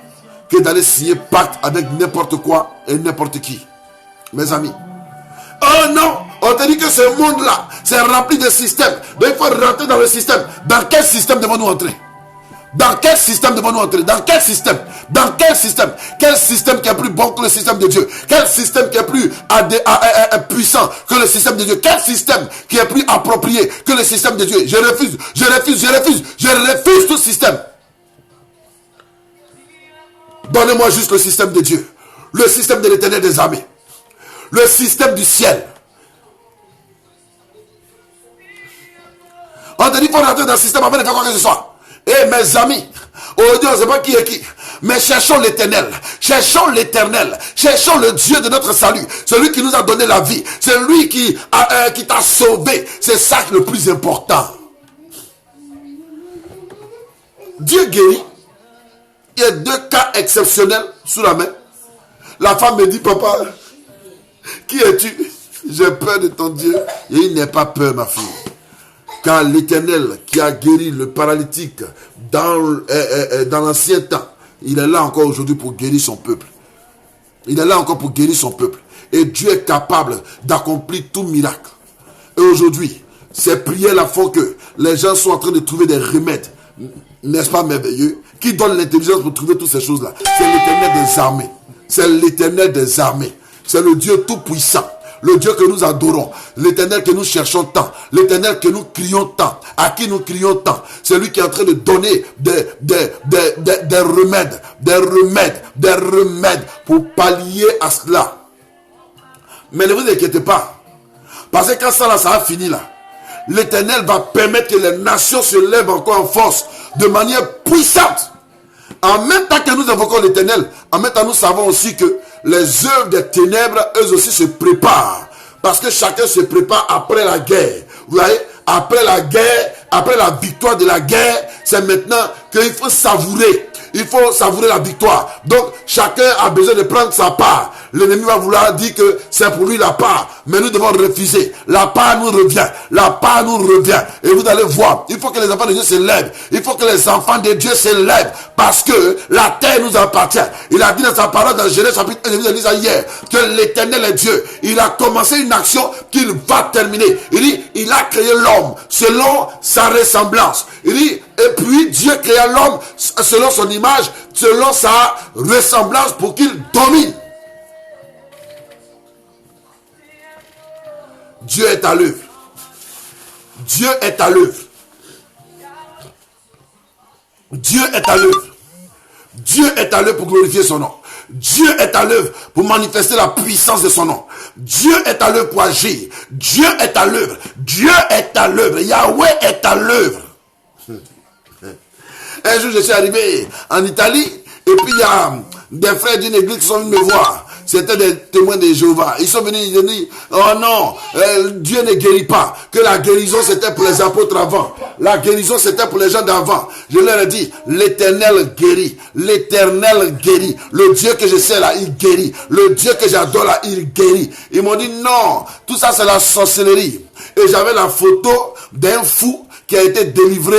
que d'aller signer pacte avec n'importe quoi et n'importe qui. Mes amis. Oh non, on te dit que ce monde-là, c'est rempli de systèmes. Donc il faut rentrer dans le système. Dans quel système devons-nous entrer? Dans quel système devons-nous entrer? Dans quel système? Dans quel système? Quel système qui est plus bon que le système de Dieu? Quel système qui est plus puissant que le système de Dieu? Quel système qui est plus approprié que le système de Dieu? Je refuse tout système. Donnez-moi juste le système de Dieu. Le système de l'Éternel des armées. Le système du ciel. On te dit qu'il faut rentrer dans le système avant de faire quoi que ce soit. Eh mes amis, aujourd'hui on ne sait pas qui est qui. Mais cherchons l'Éternel. Cherchons l'Éternel. Cherchons le Dieu de notre salut. Celui qui nous a donné la vie. Celui qui t'a sauvé. C'est ça le plus important. Dieu guérit. Il y a 2 cas exceptionnels sous la main. La femme me dit, papa, qui es-tu? J'ai peur de ton Dieu. Et il n'est pas peur, ma fille. Car l'Éternel qui a guéri le paralytique dans l'ancien temps, il est là encore aujourd'hui pour guérir son peuple. Il est là encore pour guérir son peuple. Et Dieu est capable d'accomplir tout miracle. Et aujourd'hui, ces prières-là font que les gens sont en train de trouver des remèdes, n'est-ce pas merveilleux, qui donnent l'intelligence pour trouver toutes ces choses-là. C'est l'Éternel des armées. C'est l'Éternel des armées. C'est le Dieu tout-puissant. Le Dieu que nous adorons, l'Éternel que nous cherchons tant, l'Éternel que nous crions tant, à qui nous crions tant, c'est lui qui est en train de donner des remèdes pour pallier à cela. Mais ne vous inquiétez pas, parce que quand ça a fini là, l'Éternel va permettre que les nations se lèvent encore en force, de manière puissante. En même temps que nous invoquons l'Éternel, en même temps nous savons aussi que les œuvres des ténèbres, eux aussi se préparent. Parce que chacun se prépare après la guerre. Vous voyez, après la guerre, après la victoire de la guerre, c'est maintenant qu'il faut savourer. Il faut savourer la victoire. Donc, chacun a besoin de prendre sa part. L'ennemi va vouloir dire que c'est pour lui la part. Mais nous devons refuser. La part nous revient. La part nous revient. Et vous allez voir, il faut que les enfants de Dieu se lèvent. Il faut que les enfants de Dieu se lèvent. Parce que la terre nous appartient. Il a dit dans sa parole dans Genèse chapitre 1, je vous ai dit ça hier, que l'Éternel est Dieu. Il a commencé une action qu'il va terminer. Il dit, il a créé l'homme selon sa ressemblance. Il dit, et puis Dieu créa l'homme selon son image, selon sa ressemblance pour qu'il domine. Dieu est à l'œuvre. Dieu est à l'œuvre. Dieu est à l'œuvre. Dieu est à l'œuvre pour glorifier son nom. Dieu est à l'œuvre pour manifester la puissance de son nom. Dieu est à l'œuvre pour agir. Dieu est à l'œuvre. Dieu est à l'œuvre. Yahweh est à l'œuvre. Un jour, je suis arrivé en Italie et puis il y a des frères d'une église qui sont venus me voir. c'était des témoins de Jéhovah. Ils sont venus dire, oh non, Dieu ne guérit pas. Que la guérison c'était pour les apôtres avant. La guérison c'était pour les gens d'avant. Je leur ai dit, l'Éternel guérit. L'Éternel guérit. Le Dieu que je sais là, il guérit. Le Dieu que j'adore là, il guérit. Ils m'ont dit, non, tout ça c'est la sorcellerie. Et j'avais la photo d'un fou qui a été délivré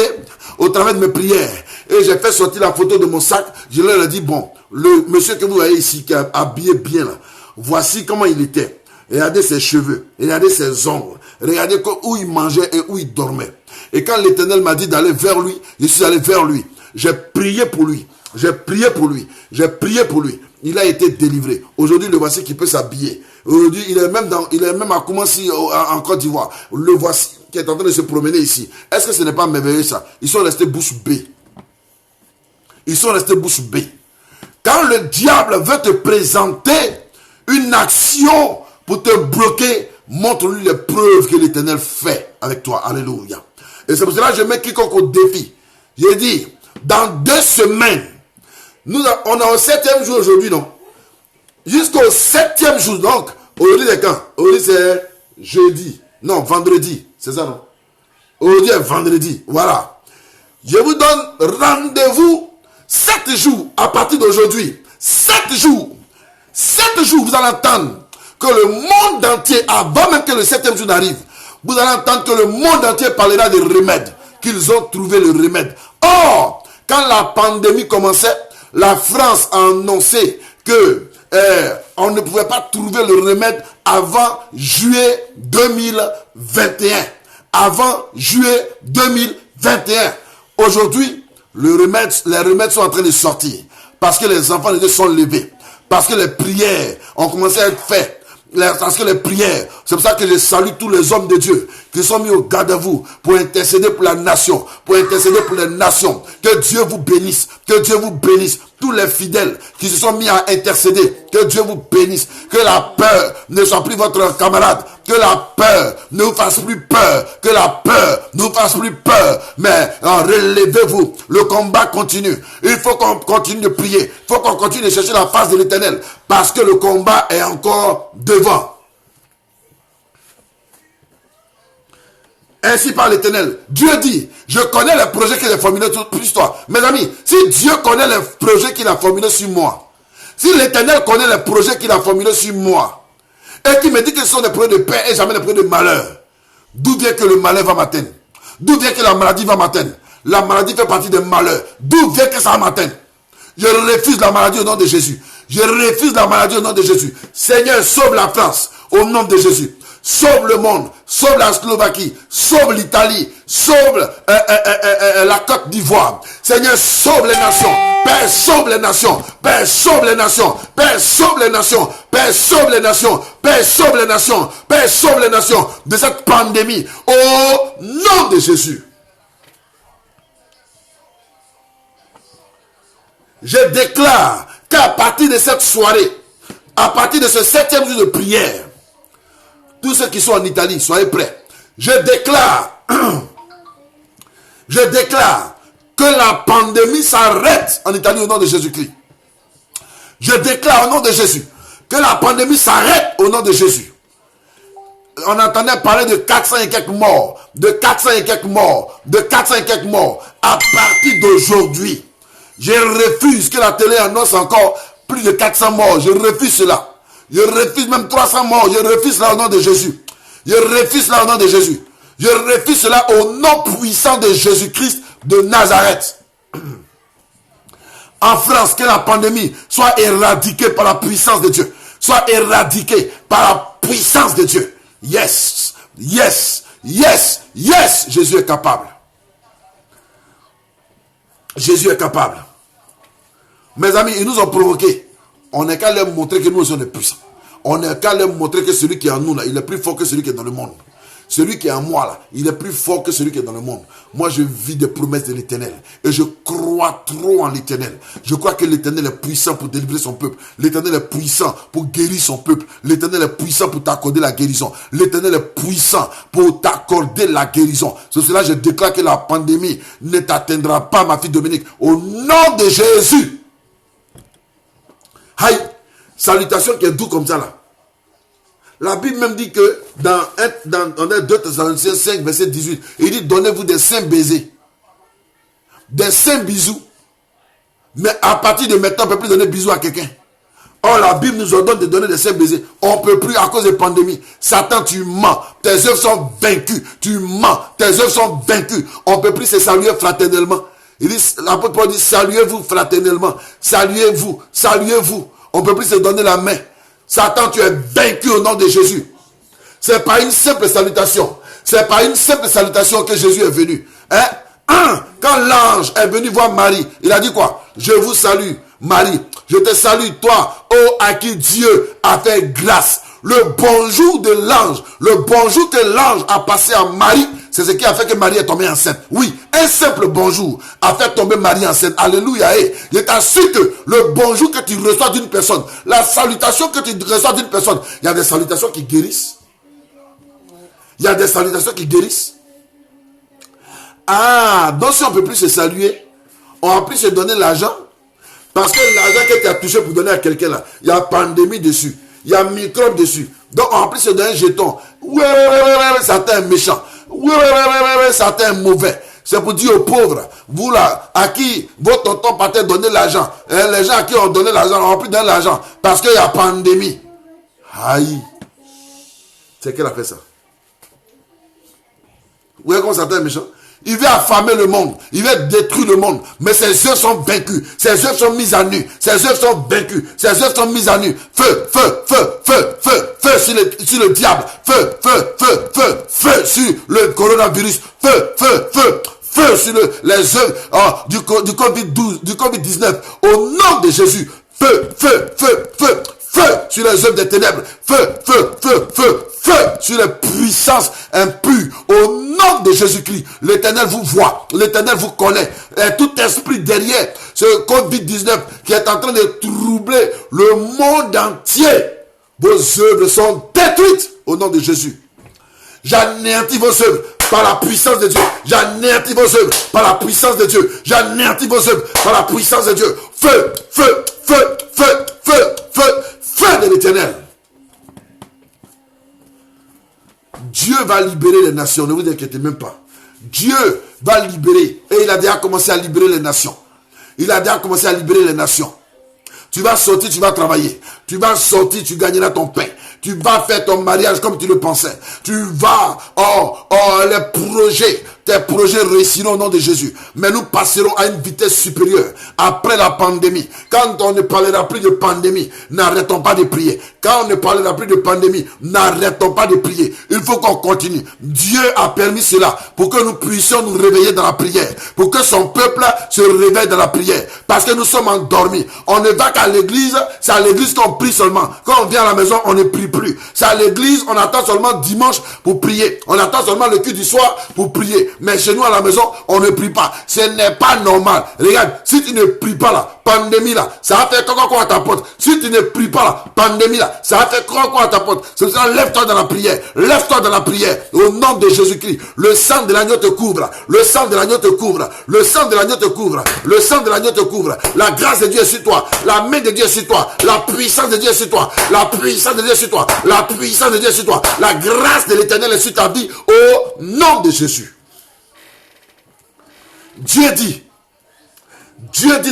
au travers de mes prières. Et j'ai fait sortir la photo de mon sac. Je leur ai dit, bon, le monsieur que vous voyez ici, qui est habillé bien là, voici comment il était. Regardez ses cheveux, regardez ses ongles, regardez où il mangeait et où il dormait. Et quand l'Éternel m'a dit d'aller vers lui, je suis allé vers lui. J'ai prié pour lui. J'ai prié pour lui. J'ai prié pour lui. Il a été délivré. Aujourd'hui, le voici qui peut s'habiller. Aujourd'hui, il est même à Koumassi, en Côte d'Ivoire. Le voici qui est en train de se promener ici. Est-ce que ce n'est pas merveilleux ça? Ils sont restés bouche bée. Ils sont restés bouche bée. Quand le diable veut te présenter une action pour te bloquer, montre-lui les preuves que l'Éternel fait avec toi. Alléluia. Et c'est pour cela que je mets quiconque au défi. J'ai dit, dans 2 semaines, on est au 7e jour aujourd'hui, non? Jusqu'au 7e jour, donc, aujourd'hui c'est quand? Aujourd'hui c'est jeudi. Non, vendredi. C'est ça, non? Aujourd'hui est vendredi. Voilà. Je vous donne rendez-vous 7 jours à partir d'aujourd'hui. 7 jours. 7 jours, vous allez entendre que le monde entier, avant même que le 7e jour n'arrive, vous allez entendre que le monde entier parlera des remèdes, qu'ils ont trouvé le remède. Or, quand la pandémie commençait, la France a annoncé que on ne pouvait pas trouver le remède avant juillet 2021. Avant juillet 2021. Aujourd'hui, les remèdes sont en train de sortir. Parce que les enfants de Dieu sont levés. Parce que les prières ont commencé à être faites. Parce que les prières, c'est pour ça que je salue tous les hommes de Dieu qui sont mis au garde à vous pour intercéder pour la nation, pour intercéder pour les nations. Que Dieu vous bénisse, que Dieu vous bénisse. Tous les fidèles qui se sont mis à intercéder, que Dieu vous bénisse. Que la peur ne soit plus votre camarade. Que la peur ne vous fasse plus peur. Que la peur ne vous fasse plus peur. Mais relevez-vous. Le combat continue. Il faut qu'on continue de prier. Il faut qu'on continue de chercher la face de l'Éternel. Parce que le combat est encore devant. Ainsi par l'Éternel. Dieu dit, je connais les projets qu'il a formulés sur toi. Mes amis, si Dieu connaît les projets qu'il a formulés sur moi, si l'Éternel connaît les projets qu'il a formulés sur moi, et qu'il me dit que ce sont des projets de paix et jamais des projets de malheur, d'où vient que le malheur va m'atteindre? D'où vient que la maladie va m'atteindre? La maladie fait partie des malheurs. D'où vient que ça va m'atteindre? Je refuse la maladie au nom de Jésus. Je refuse la maladie au nom de Jésus. Seigneur, sauve la France au nom de Jésus. Sauve le monde, sauve la Slovaquie, sauve l'Italie, sauve la Côte d'Ivoire. Seigneur, sauve les nations. Père, sauve les nations. Père, sauve les nations. Père, sauve les nations. Père, sauve les nations. Père, sauve les nations. Père, sauve les nations de cette pandémie. Au nom de Jésus. Je déclare qu'à partir de cette soirée, à partir de ce 7e jour de prière, tous ceux qui sont en Italie, soyez prêts. Je déclare que la pandémie s'arrête en Italie au nom de Jésus-Christ. Je déclare au nom de Jésus que la pandémie s'arrête au nom de Jésus. On entendait parler de 400 et quelques morts, de 400 et quelques morts, de 400 et quelques morts. À partir d'aujourd'hui, je refuse que la télé annonce encore plus de 400 morts. Je refuse cela. Je refuse même 300 morts. Je refuse cela au nom de Jésus. Je refuse cela au nom de Jésus. Je refuse cela au nom puissant de Jésus-Christ de Nazareth. En France, que la pandémie soit éradiquée par la puissance de Dieu. Soit éradiquée par la puissance de Dieu. Yes, yes, yes, yes. Jésus est capable. Jésus est capable. Mes amis, ils nous ont provoqués. On n'est qu'à leur montrer que nous sommes des puissants. On n'est qu'à leur montrer que celui qui est en nous, là, il est plus fort que celui qui est dans le monde. Celui qui est en moi, là, il est plus fort que celui qui est dans le monde. Moi, je vis des promesses de l'Éternel. Et je crois trop en l'Éternel. Je crois que l'Éternel est puissant pour délivrer son peuple. L'Éternel est puissant pour guérir son peuple. L'Éternel est puissant pour t'accorder la guérison. L'Éternel est puissant pour t'accorder la guérison. C'est cela que je déclare que la pandémie ne t'atteindra pas, ma fille Dominique. Au nom de Jésus. Aïe. salutation qui est doux comme ça là. La Bible même dit que dans 2 Thessaloniciens 5, verset 18, il dit donnez-vous des saints baisers, des saints bisous. Mais à partir de maintenant, on ne peut plus donner bisous à quelqu'un. Or, la Bible nous ordonne de donner des saints baisers. On ne peut plus à cause de la pandémie. Satan, tu mens. Tes œuvres sont vaincues. Tu mens. Tes œuvres sont vaincues. On ne peut plus se saluer fraternellement. Il dit, l'apôtre Paul dit, saluez-vous fraternellement. Saluez-vous. Saluez-vous. On ne peut plus se donner la main. Satan, tu es vaincu au nom de Jésus. C'est pas une simple salutation. C'est pas une simple salutation que Jésus est venu. Quand l'ange est venu voir Marie, il a dit quoi? Je vous salue, Marie. Je te salue, toi, ô à qui Dieu a fait grâce. Le bonjour de l'ange, le bonjour que l'ange a passé à Marie, c'est ce qui a fait que Marie est tombée enceinte. Oui, un simple bonjour a fait tomber Marie enceinte. Alléluia. Je t'assure que le bonjour que tu reçois d'une personne, la salutation que tu reçois d'une personne, il y a des salutations qui guérissent. Il y a des salutations qui guérissent. Donc si on ne peut plus se saluer, on va plus se donner l'argent. Parce que l'argent que tu as touché pour donner à quelqu'un là, il y a pandémie dessus. Il y a microbe dessus. Donc on va plus se donner un jeton. Ouais, Satan est méchant. Ouais, Satan est mauvais. C'est pour dire aux pauvres, vous là, à qui vos tontons partaient donner l'argent. Les gens à qui on donné l'argent, on va plus donner l'argent. Parce qu'il y a pandémie. Aïe. C'est qu'elle a fait ça. Vous voyez comment Satan est méchant? Il veut affamer le monde. Il veut détruire le monde. Mais ses œuvres sont vaincues. Ses œuvres sont mises à nu. Ses œuvres sont vaincues. Ses œuvres sont mises à nu. Feu, feu, feu, feu, feu, feu sur le diable. Feu, feu, feu, feu, feu sur le coronavirus. Feu, feu, feu, feu sur les œuvres du Covid-12, du Covid-19. Au nom de Jésus. Feu, feu, feu, feu, feu sur les œuvres des ténèbres. Feu, feu, feu, feu, feu sur les puissances impures. Au nom de Jésus-Christ, l'Éternel vous voit, l'Éternel vous connaît. Et tout esprit derrière ce Covid-19 qui est en train de troubler le monde entier, vos œuvres sont détruites au nom de Jésus. J'anéantis vos œuvres par la puissance de Dieu. J'anéantis vos œuvres par la puissance de Dieu. J'anéantis vos œuvres par la puissance de Dieu. Feu, feu, feu, feu, feu, feu, feu de l'Éternel. Dieu va libérer les nations, ne vous inquiétez même pas. Dieu va libérer. Et il a déjà commencé à libérer les nations. Il a déjà commencé à libérer les nations. Tu vas sortir, tu vas travailler. Tu vas sortir, tu gagneras ton pain. Tu vas faire ton mariage comme tu le pensais. Tu vas, tes projets réussiront au nom de Jésus. Mais nous passerons à une vitesse supérieure après la pandémie. Quand on ne parlera plus de pandémie, n'arrêtons pas de prier. Quand on ne parlera plus de pandémie, n'arrêtons pas de prier. Il faut qu'on continue. Dieu a permis cela pour que nous puissions nous réveiller dans la prière. Pour que son peuple se réveille dans la prière. Parce que nous sommes endormis. On ne va qu'à l'église, c'est à l'église qu'on prie seulement. Quand on vient à la maison, on ne prie plus. C'est à l'église, on attend seulement dimanche pour prier. On attend seulement le culte du soir pour prier. Mais chez nous à la maison, on ne prie pas. Ce n'est pas normal. Regarde, si tu ne pries pas là, pandémie là, ça va faire quoi à ta porte. Si tu ne pries pas là, pandémie là, ça va faire quoi à ta porte. C'est ça, lève-toi dans la prière. Lève-toi dans la prière. Au nom de Jésus-Christ. Le sang de l'agneau te couvre. Le sang de l'agneau te couvre. Le sang de l'agneau te couvre. Le sang de l'agneau te couvre. La grâce de Dieu est sur toi. La main de Dieu est sur toi. La puissance de Dieu est sur toi. La puissance de Dieu est sur toi. La puissance de Dieu est sur toi. La grâce de l'Éternel est sur ta vie. Au nom de Jésus. Dieu dit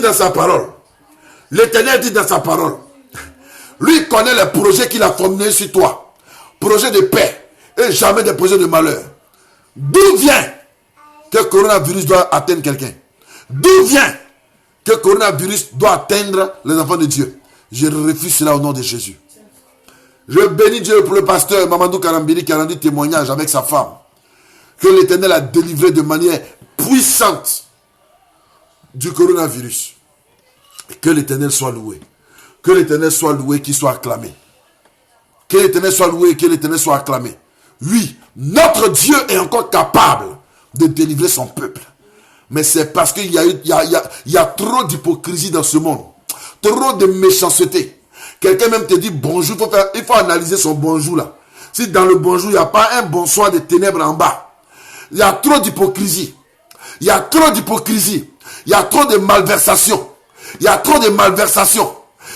dans sa parole, l'Éternel dit dans sa parole, lui connaît les projets qu'il a formulés sur toi, projets de paix et jamais des projets de malheur. D'où vient que le coronavirus doit atteindre quelqu'un? D'où vient que le coronavirus doit atteindre les enfants de Dieu? Je refuse cela au nom de Jésus. Je bénis Dieu pour le pasteur Mamadou Karambili qui a rendu témoignage avec sa femme, que l'Éternel a délivré de manière puissante du coronavirus. Que l'Éternel soit loué. Que l'Éternel soit loué, qu'il soit acclamé. Que l'Éternel soit loué, que l'Éternel soit acclamé. Oui, notre Dieu est encore capable de délivrer son peuple. Mais c'est parce qu'il y a trop d'hypocrisie dans ce monde. Trop de méchanceté. Quelqu'un même te dit bonjour, il faut analyser son bonjour là. Si dans le bonjour, il n'y a pas un bonsoir de ténèbres en bas. Il y a trop d'hypocrisie. Il y a trop d'hypocrisie. Il y a trop de malversation. Il y a trop de malversation.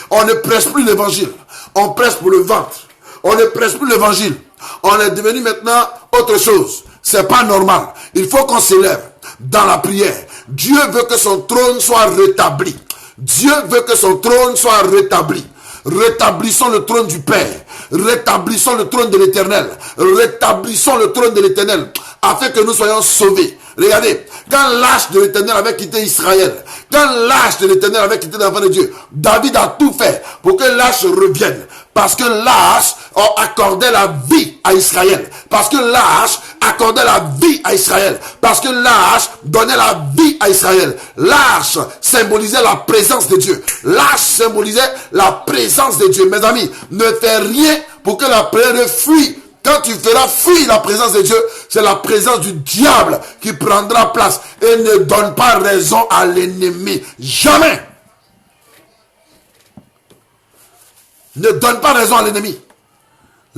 On ne prêche plus l'évangile. On prêche pour le ventre. On ne prêche plus l'évangile. On est devenu maintenant autre chose. C'est pas normal. Il faut qu'on s'élève dans la prière. Dieu veut que son trône soit rétabli. Dieu veut que son trône soit rétabli. Rétablissons le trône du Père. Rétablissons le trône de l'Éternel. Rétablissons le trône de l'Éternel afin que nous soyons sauvés. Regardez, quand l'âge de l'Éternel avait quitté Israël, quand l'âge de l'Éternel avait quitté l'enfant de Dieu, David a tout fait pour que l'âge revienne. Parce que l'âge accordait la vie à Israël. Parce que l'âge accordait la vie à Israël. Parce que l'âge donnait la vie à Israël. L'âge symbolisait la présence de Dieu. L'âge symbolisait la présence de Dieu. Mes amis, ne fais rien pour que la prière fuit. Quand tu feras fuir la présence de Dieu, c'est la présence du diable qui prendra place. Et ne donne pas raison à l'ennemi. Jamais. Ne donne pas raison à l'ennemi.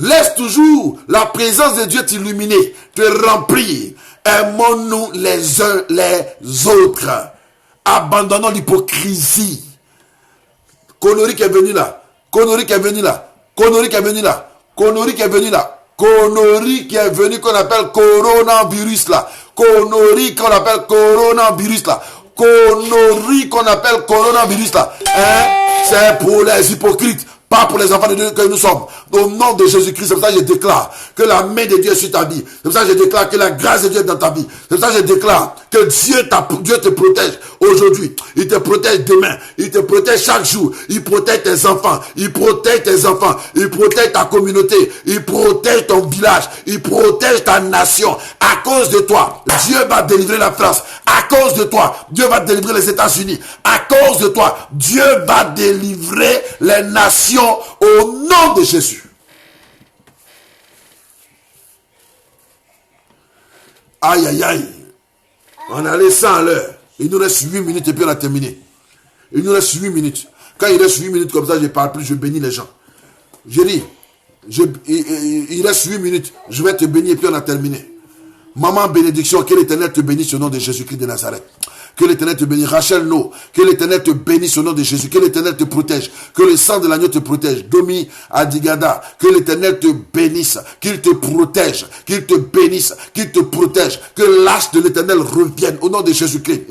Laisse toujours la présence de Dieu t'illuminer, te remplir. Aimons-nous les uns les autres. Abandonnons l'hypocrisie. Conorique est venu là. Conorique est venu là. Conorique est venu là. Conorique est venu là. Connerie qui est venu qu'on appelle coronavirus là. Connerie qu'on appelle coronavirus là. Connerie qu'on appelle coronavirus là. Hein? C'est pour les hypocrites. Pas pour les enfants de Dieu que nous sommes. Au nom de Jésus-Christ, c'est pour ça que je déclare que la main de Dieu est sur ta vie. C'est pour ça que je déclare que la grâce de Dieu est dans ta vie. C'est pour ça que je déclare que Dieu te protège aujourd'hui. Il te protège demain. Il te protège chaque jour. Il protège tes enfants. Il protège tes enfants. Il protège ta communauté. Il protège ton village. Il protège ta nation. À cause de toi, Dieu va délivrer la France. À cause de toi, Dieu va délivrer les États-Unis. À cause de toi, Dieu va délivrer les nations au nom de Jésus. Aïe, aïe, aïe. On a laissé à l'heure. Il nous reste 8 minutes et puis on a terminé. Il nous reste 8 minutes. Quand il reste 8 minutes comme ça, je ne parle plus, je bénis les gens. Je dis, il reste 8 minutes, je vais te bénir et puis on a terminé. Maman bénédiction, que l'Éternel te bénisse au nom de Jésus-Christ de Nazareth. Que l'Éternel te bénisse. Rachel No, que l'Éternel te bénisse au nom de Jésus. Que l'Éternel te protège. Que le sang de l'agneau te protège. Domi Adigada, que l'Éternel te bénisse. Qu'il te protège. Qu'il te bénisse. Qu'il te protège. Que l'âge de l'Éternel revienne au nom de Jésus-Christ.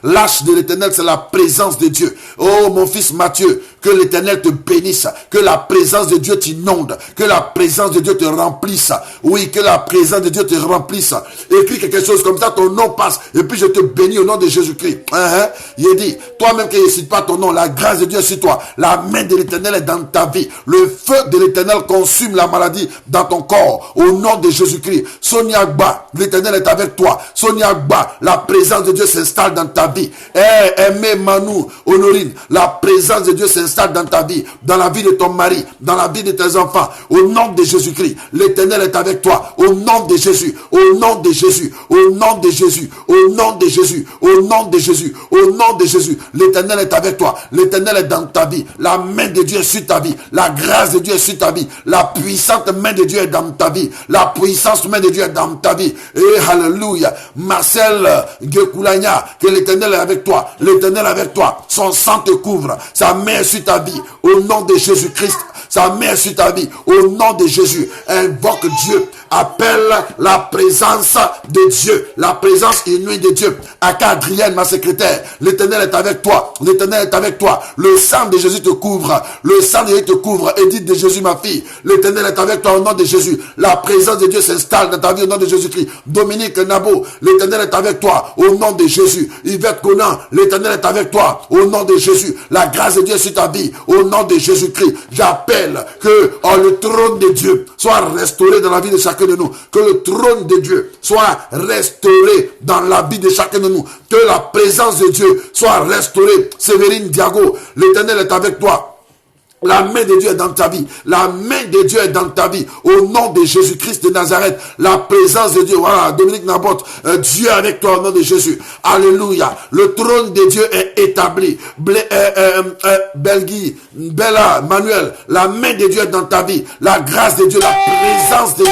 L'âge de l'Éternel, c'est la présence de Dieu. Oh mon fils Matthieu, que l'Éternel te bénisse. Que la présence de Dieu t'inonde. Que la présence de Dieu te remplisse. Oui, que la présence de Dieu te remplisse. Écris quelque chose comme ça, ton nom passe. Et puis je te bénis au nom de Jésus-Christ. Il dit, toi-même qui ne cites pas ton nom, la grâce de Dieu est sur toi. La main de l'Éternel est dans ta vie. Le feu de l'Éternel consume la maladie dans ton corps. Au nom de Jésus-Christ. Sonia Agba, l'Éternel est avec toi. Sonia Agba, la présence de Dieu s'installe dans ta vie. Aimé Manu, Honorine, la présence de Dieu s'installe dans ta vie. Dans la vie de ton mari, dans la vie de tes enfants. Au nom de Jésus-Christ. L'Éternel est avec toi. Au nom de Jésus. Au nom de Jésus. Au nom de Jésus. Au nom de Jésus. Au nom de Jésus, au nom de Jésus, l'Éternel est avec toi, l'Éternel est dans ta vie, la main de Dieu est sur ta vie, la grâce de Dieu est sur ta vie, la puissante main de Dieu est dans ta vie, la puissante main de Dieu est dans ta vie, et alléluia. Marcel Gekoulania, que l'Éternel est avec toi, l'Éternel est avec toi, son sang te couvre, sa main est sur ta vie, au nom de Jésus-Christ. Sa main sur ta vie. Au nom de Jésus, invoque Dieu. Appelle la présence de Dieu. La présence inouïe de Dieu. Aka Adrienne, ma secrétaire. L'Éternel est avec toi. L'Éternel est avec toi. Le sang de Jésus te couvre. Le sang de Jésus te couvre. Édith de Jésus, ma fille. L'Éternel est avec toi au nom de Jésus. La présence de Dieu s'installe dans ta vie au nom de Jésus-Christ. Dominique Nabo, l'Éternel est avec toi au nom de Jésus. Yvette Conan, l'Éternel est avec toi au nom de Jésus. La grâce de Dieu sur ta vie au nom de Jésus-Christ. J'appelle que le trône de Dieu soit restauré dans la vie de chacun de nous. Que le trône de Dieu soit restauré dans la vie de chacun de nous. Que la présence de Dieu soit restaurée. Séverine Diago, l'Éternel est avec toi. La main de Dieu est dans ta vie. La main de Dieu est dans ta vie. Au nom de Jésus-Christ de Nazareth. La présence de Dieu. Voilà, Dominique Nabotte. Dieu est avec toi au nom de Jésus. Alléluia. Le trône de Dieu est établi. Belgi, Bella, Manuel. La main de Dieu est dans ta vie. La grâce de Dieu, la présence de Dieu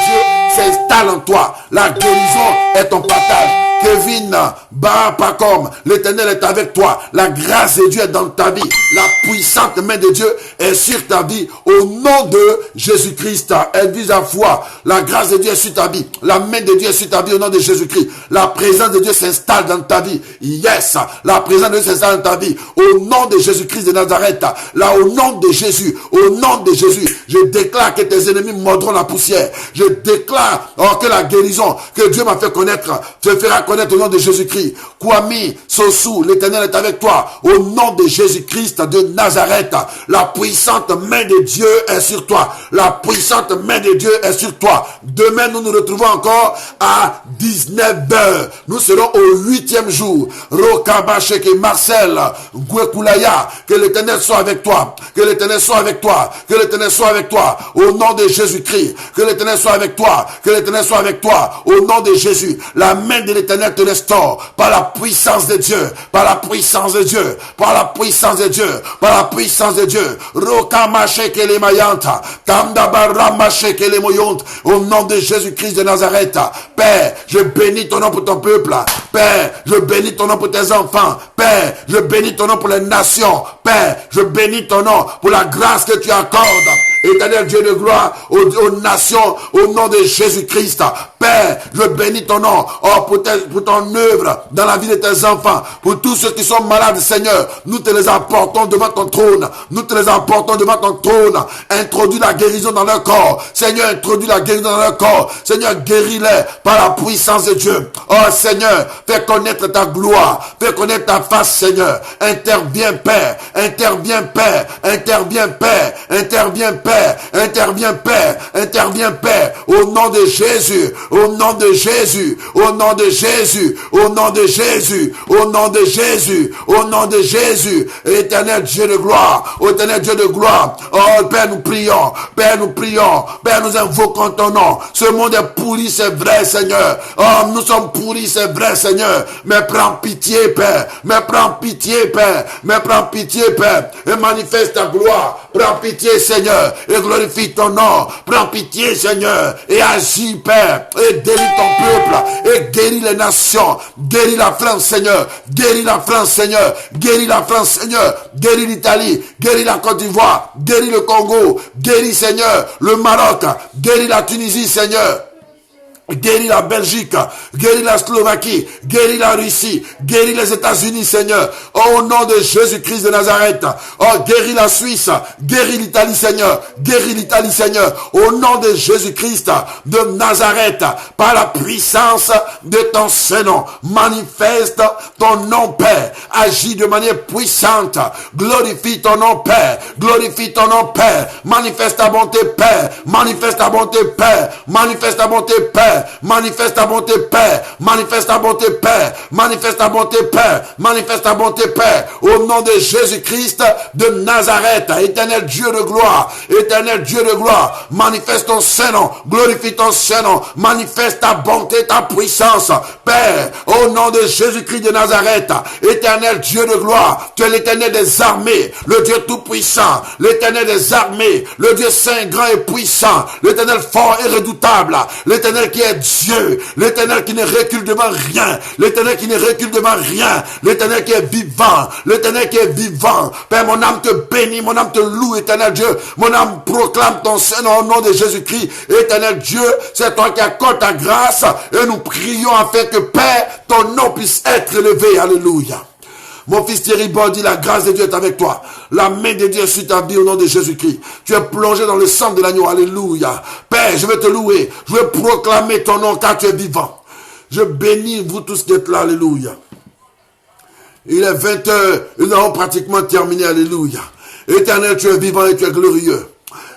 s'installe en toi. La guérison est ton partage. Kevin Bapacom, l'Éternel est avec toi. La grâce de Dieu est dans ta vie. La puissante main de Dieu est sur ta vie. Au nom de Jésus-Christ, Elvisa foi, la grâce de Dieu est sur ta vie. La main de Dieu est sur ta vie au nom de Jésus-Christ. La présence de Dieu s'installe dans ta vie. Yes, la présence de Dieu s'installe dans ta vie. Au nom de Jésus-Christ de Nazareth, là au nom de Jésus, au nom de Jésus, je déclare que tes ennemis mordront la poussière. Je déclare que la guérison que Dieu m'a fait connaître, te fera connaître au nom de Jésus-Christ. Kwame Sosu, l'Éternel est avec toi. Au nom de Jésus-Christ de Nazareth, la puissante main de Dieu est sur toi. La puissante main de Dieu est sur toi. Demain, nous nous retrouvons encore à 19h. Nous serons au 8e jour. Rokabasheke Marcel Gwekulaya, que l'Éternel soit avec toi. Que l'Éternel soit avec toi. Que l'Éternel soit avec toi. Au nom de Jésus-Christ. Que l'Éternel soit avec toi. Que l'Éternel soit avec toi. Au nom de Jésus. La main de l'Éternel te restaure. Par la puissance de Dieu. Par la puissance de Dieu. Par la puissance de Dieu. Par la puissance de Dieu. Rokamasheke le mayanta. Kamdabaramasheke le moyont. Au nom de Jésus-Christ de Nazareth. Père, je bénis ton nom pour ton peuple. Père, je bénis ton nom pour tes enfants. Père, je bénis ton nom pour les nations. Père, je bénis ton nom pour la grâce que tu accordes. Éternel Dieu de gloire aux nations, au nom de Jésus-Christ. Père, je bénis ton nom pour ton œuvre dans la vie de tes enfants. Pour tous ceux qui sont malades, Seigneur, nous te les apportons devant ton trône. Nous te les apportons devant ton trône. Introduis la guérison dans leur corps. Seigneur, introduis la guérison dans leur corps. Seigneur, guéris-les par la puissance de Dieu. Oh Seigneur, fais connaître ta gloire. Fais connaître ta face, Seigneur. Interviens, Père. Interviens, Père. Interviens, Père. Interviens, Père. Interviens, Père. Interviens, Père. Au nom de Jésus. Au nom de Jésus. Au nom de Jésus. Au nom de Jésus. Au nom de Jésus. Au nom de Jésus. Éternel Dieu de gloire. Éternel Dieu de gloire. Oh Père, nous prions. Père, nous prions. Père, nous invoquons ton nom. Ce monde est pourri, c'est vrai, Seigneur. Oh, nous sommes pourris, c'est vrai, Seigneur. Mais prends pitié, Père. Mais prends pitié, Père. Mais prends pitié, Père. Et manifeste ta gloire. Prends pitié, Seigneur. Et glorifie ton nom. Prends pitié, Seigneur. Et agis, Père. Et délie ton peuple. Et guéris les nations. Guéris la France, Seigneur. Guéris la France, Seigneur. Guéris la France, Seigneur. Guéris l'Italie. Guéris la Côte d'Ivoire. Guéris le Congo. Guéris, Seigneur, le Maroc. Guéris la Tunisie, Seigneur. Guéris la Belgique, guéris la Slovaquie, guéris la Russie, guéris les États-Unis, Seigneur. Oh, au nom de Jésus-Christ de Nazareth. Oh, guéris la Suisse, guéris l'Italie, Seigneur. Guéris l'Italie, Seigneur. Au nom de Jésus-Christ de Nazareth, par la puissance de ton Saint-Nom, manifeste ton nom, Père. Agis de manière puissante. Glorifie ton nom, Père. Glorifie ton nom, Père. Manifeste ta bonté, Père. Manifeste ta bonté, Père. Manifeste ta bonté, Père. Manifeste ta bonté, Père. Manifeste ta bonté, Père. Manifeste ta bonté, Père. Manifeste ta bonté, Père. Au nom de Jésus-Christ de Nazareth, éternel Dieu de gloire, éternel Dieu de gloire, manifeste ton Saint-Nom, glorifie ton Saint-Nom, manifeste ta bonté, ta puissance, Père, au nom de Jésus-Christ de Nazareth, éternel Dieu de gloire, tu es l'éternel des armées, le Dieu tout-puissant, l'éternel des armées, le Dieu saint, grand et puissant, l'éternel fort et redoutable, l'éternel qui est Dieu, l'éternel qui ne recule devant rien, l'éternel qui ne recule devant rien, l'éternel qui est vivant, l'éternel qui est vivant. Père, mon âme te bénit, mon âme te loue, éternel Dieu, mon âme proclame ton Saint-Nom au nom de Jésus-Christ, éternel Dieu, c'est toi qui accordes ta grâce, et nous prions afin que, Père, ton nom puisse être élevé, alléluia. Mon fils Thierry Bordy, la grâce de Dieu est avec toi. La main de Dieu est sur ta vie au nom de Jésus-Christ. Tu es plongé dans le sang de l'agneau. Alléluia. Père, je vais te louer. Je vais proclamer ton nom car tu es vivant. Je bénis vous tous qui êtes là. Alléluia. Il est 20h. Nous avons pratiquement terminé. Alléluia. Éternel, tu es vivant et tu es glorieux.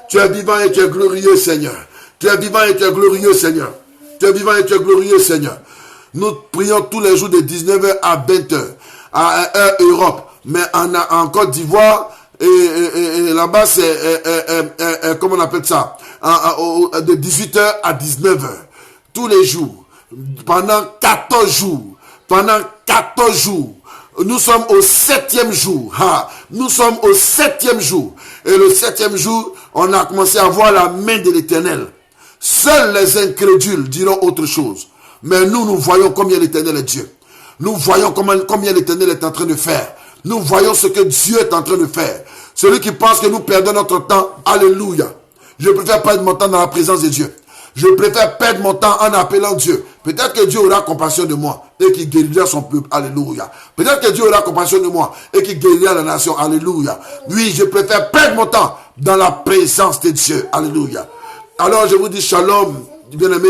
Tu es vivant et tu es glorieux, Seigneur. Tu es vivant et tu es glorieux, Seigneur. Tu es vivant et tu es glorieux, Seigneur. Nous prions tous les jours de 19h à 20h. À Europe, mais en Côte d'Ivoire et là-bas c'est comment on appelle ça, de 18h à 19h tous les jours pendant 14 jours. Nous sommes au 7e jour. Nous sommes au 7e jour. Et le 7e jour, on a commencé à voir la main de l'Éternel. Seuls les incrédules diront autre chose. Mais nous voyons combien l'Éternel est Dieu. Nous voyons combien l'Éternel est en train de faire. Nous voyons ce que Dieu est en train de faire. Celui qui pense que nous perdons notre temps, alléluia. Je préfère perdre mon temps dans la présence de Dieu. Je préfère perdre mon temps en appelant Dieu. Peut-être que Dieu aura compassion de moi et qu'il guérira son peuple. Alléluia. Peut-être que Dieu aura compassion de moi et qu'il guérira la nation. Alléluia. Oui, je préfère perdre mon temps dans la présence de Dieu. Alléluia. Alors je vous dis shalom, bien-aimé.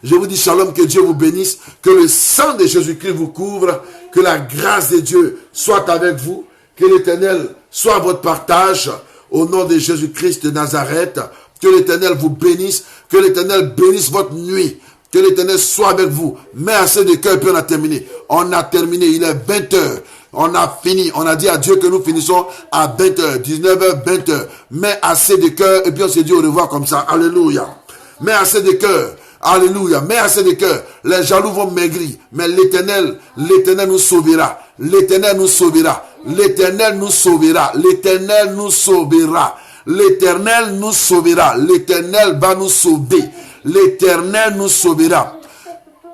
Je vous dis shalom, que Dieu vous bénisse, que le sang de Jésus-Christ vous couvre, que la grâce de Dieu soit avec vous, que l'Éternel soit votre partage, au nom de Jésus-Christ de Nazareth, que l'Éternel vous bénisse, que l'Éternel bénisse votre nuit, que l'Éternel soit avec vous. Mais assez de cœur, puis on a terminé. On a terminé, il est 20h. On a fini, on a dit à Dieu que nous finissons à 20h, 19h, 20h. Mais assez de cœur, et puis on s'est dit au revoir comme ça. Alléluia. Mais assez de cœur. Alléluia. Mais assez de cœur. Les jaloux vont maigrir. Mais l'Éternel nous sauvera. L'Éternel nous sauvera. L'Éternel nous sauvera. L'Éternel nous sauvera. L'Éternel nous sauvera. L'Éternel va nous sauver. L'Éternel nous sauvera.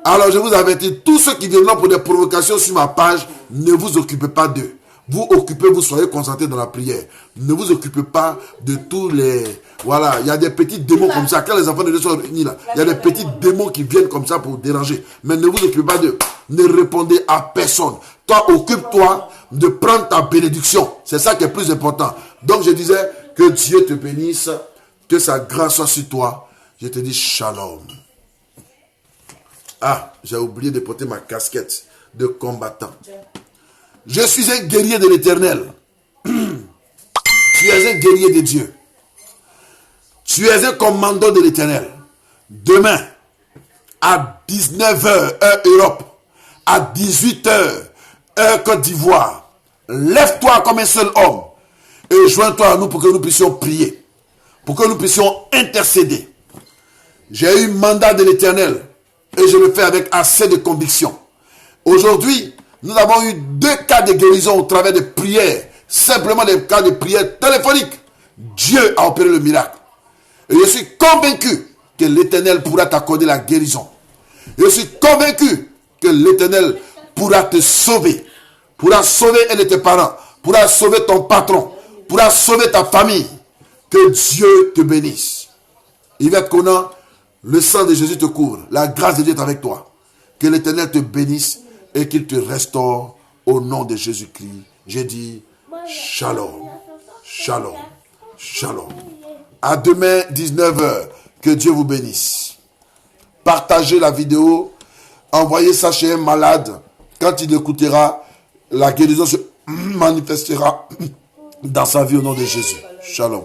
Alors je vous avertis, tous ceux qui viennent pour des provocations sur ma page, ne vous occupez pas d'eux. Vous occupez-vous, soyez concentrés dans la prière. Ne vous occupez pas de tous les... Voilà, il y a des petits démons comme ça. Quand les enfants de Dieu sont réunis là, il y a des petits démons qui viennent comme ça pour déranger. Mais ne vous occupez pas d'eux. Ne répondez à personne. Toi, occupe-toi de prendre ta bénédiction. C'est ça qui est plus important. Donc je disais, que Dieu te bénisse, que sa grâce soit sur toi. Je te dis shalom. Ah, j'ai oublié de porter ma casquette de combattant. Je suis un guerrier de l'Éternel. Tu es un guerrier de Dieu. Tu es un commandant de l'Éternel. Demain, à 19h, heure Europe, à 18h, heure Côte d'Ivoire, lève-toi comme un seul homme et joins-toi à nous pour que nous puissions prier, pour que nous puissions intercéder. J'ai eu mandat de l'Éternel et je le fais avec assez de conviction. Aujourd'hui, nous avons eu 2 cas de guérison au travers de prières, simplement des cas de prières téléphoniques. Dieu a opéré le miracle. Et je suis convaincu que l'Éternel pourra t'accorder la guérison. Je suis convaincu que l'Éternel pourra te sauver, pourra sauver un de tes parents, pourra sauver ton patron, pourra sauver ta famille. Que Dieu te bénisse. Yvette Conan, le sang de Jésus te couvre. La grâce de Dieu est avec toi. Que l'Éternel te bénisse et qu'il te restaure au nom de Jésus-Christ. J'ai dit shalom, shalom, shalom. À demain, 19h. Que Dieu vous bénisse. Partagez la vidéo. Envoyez ça chez un malade. Quand il écoutera, la guérison se manifestera dans sa vie au nom de Jésus. Shalom.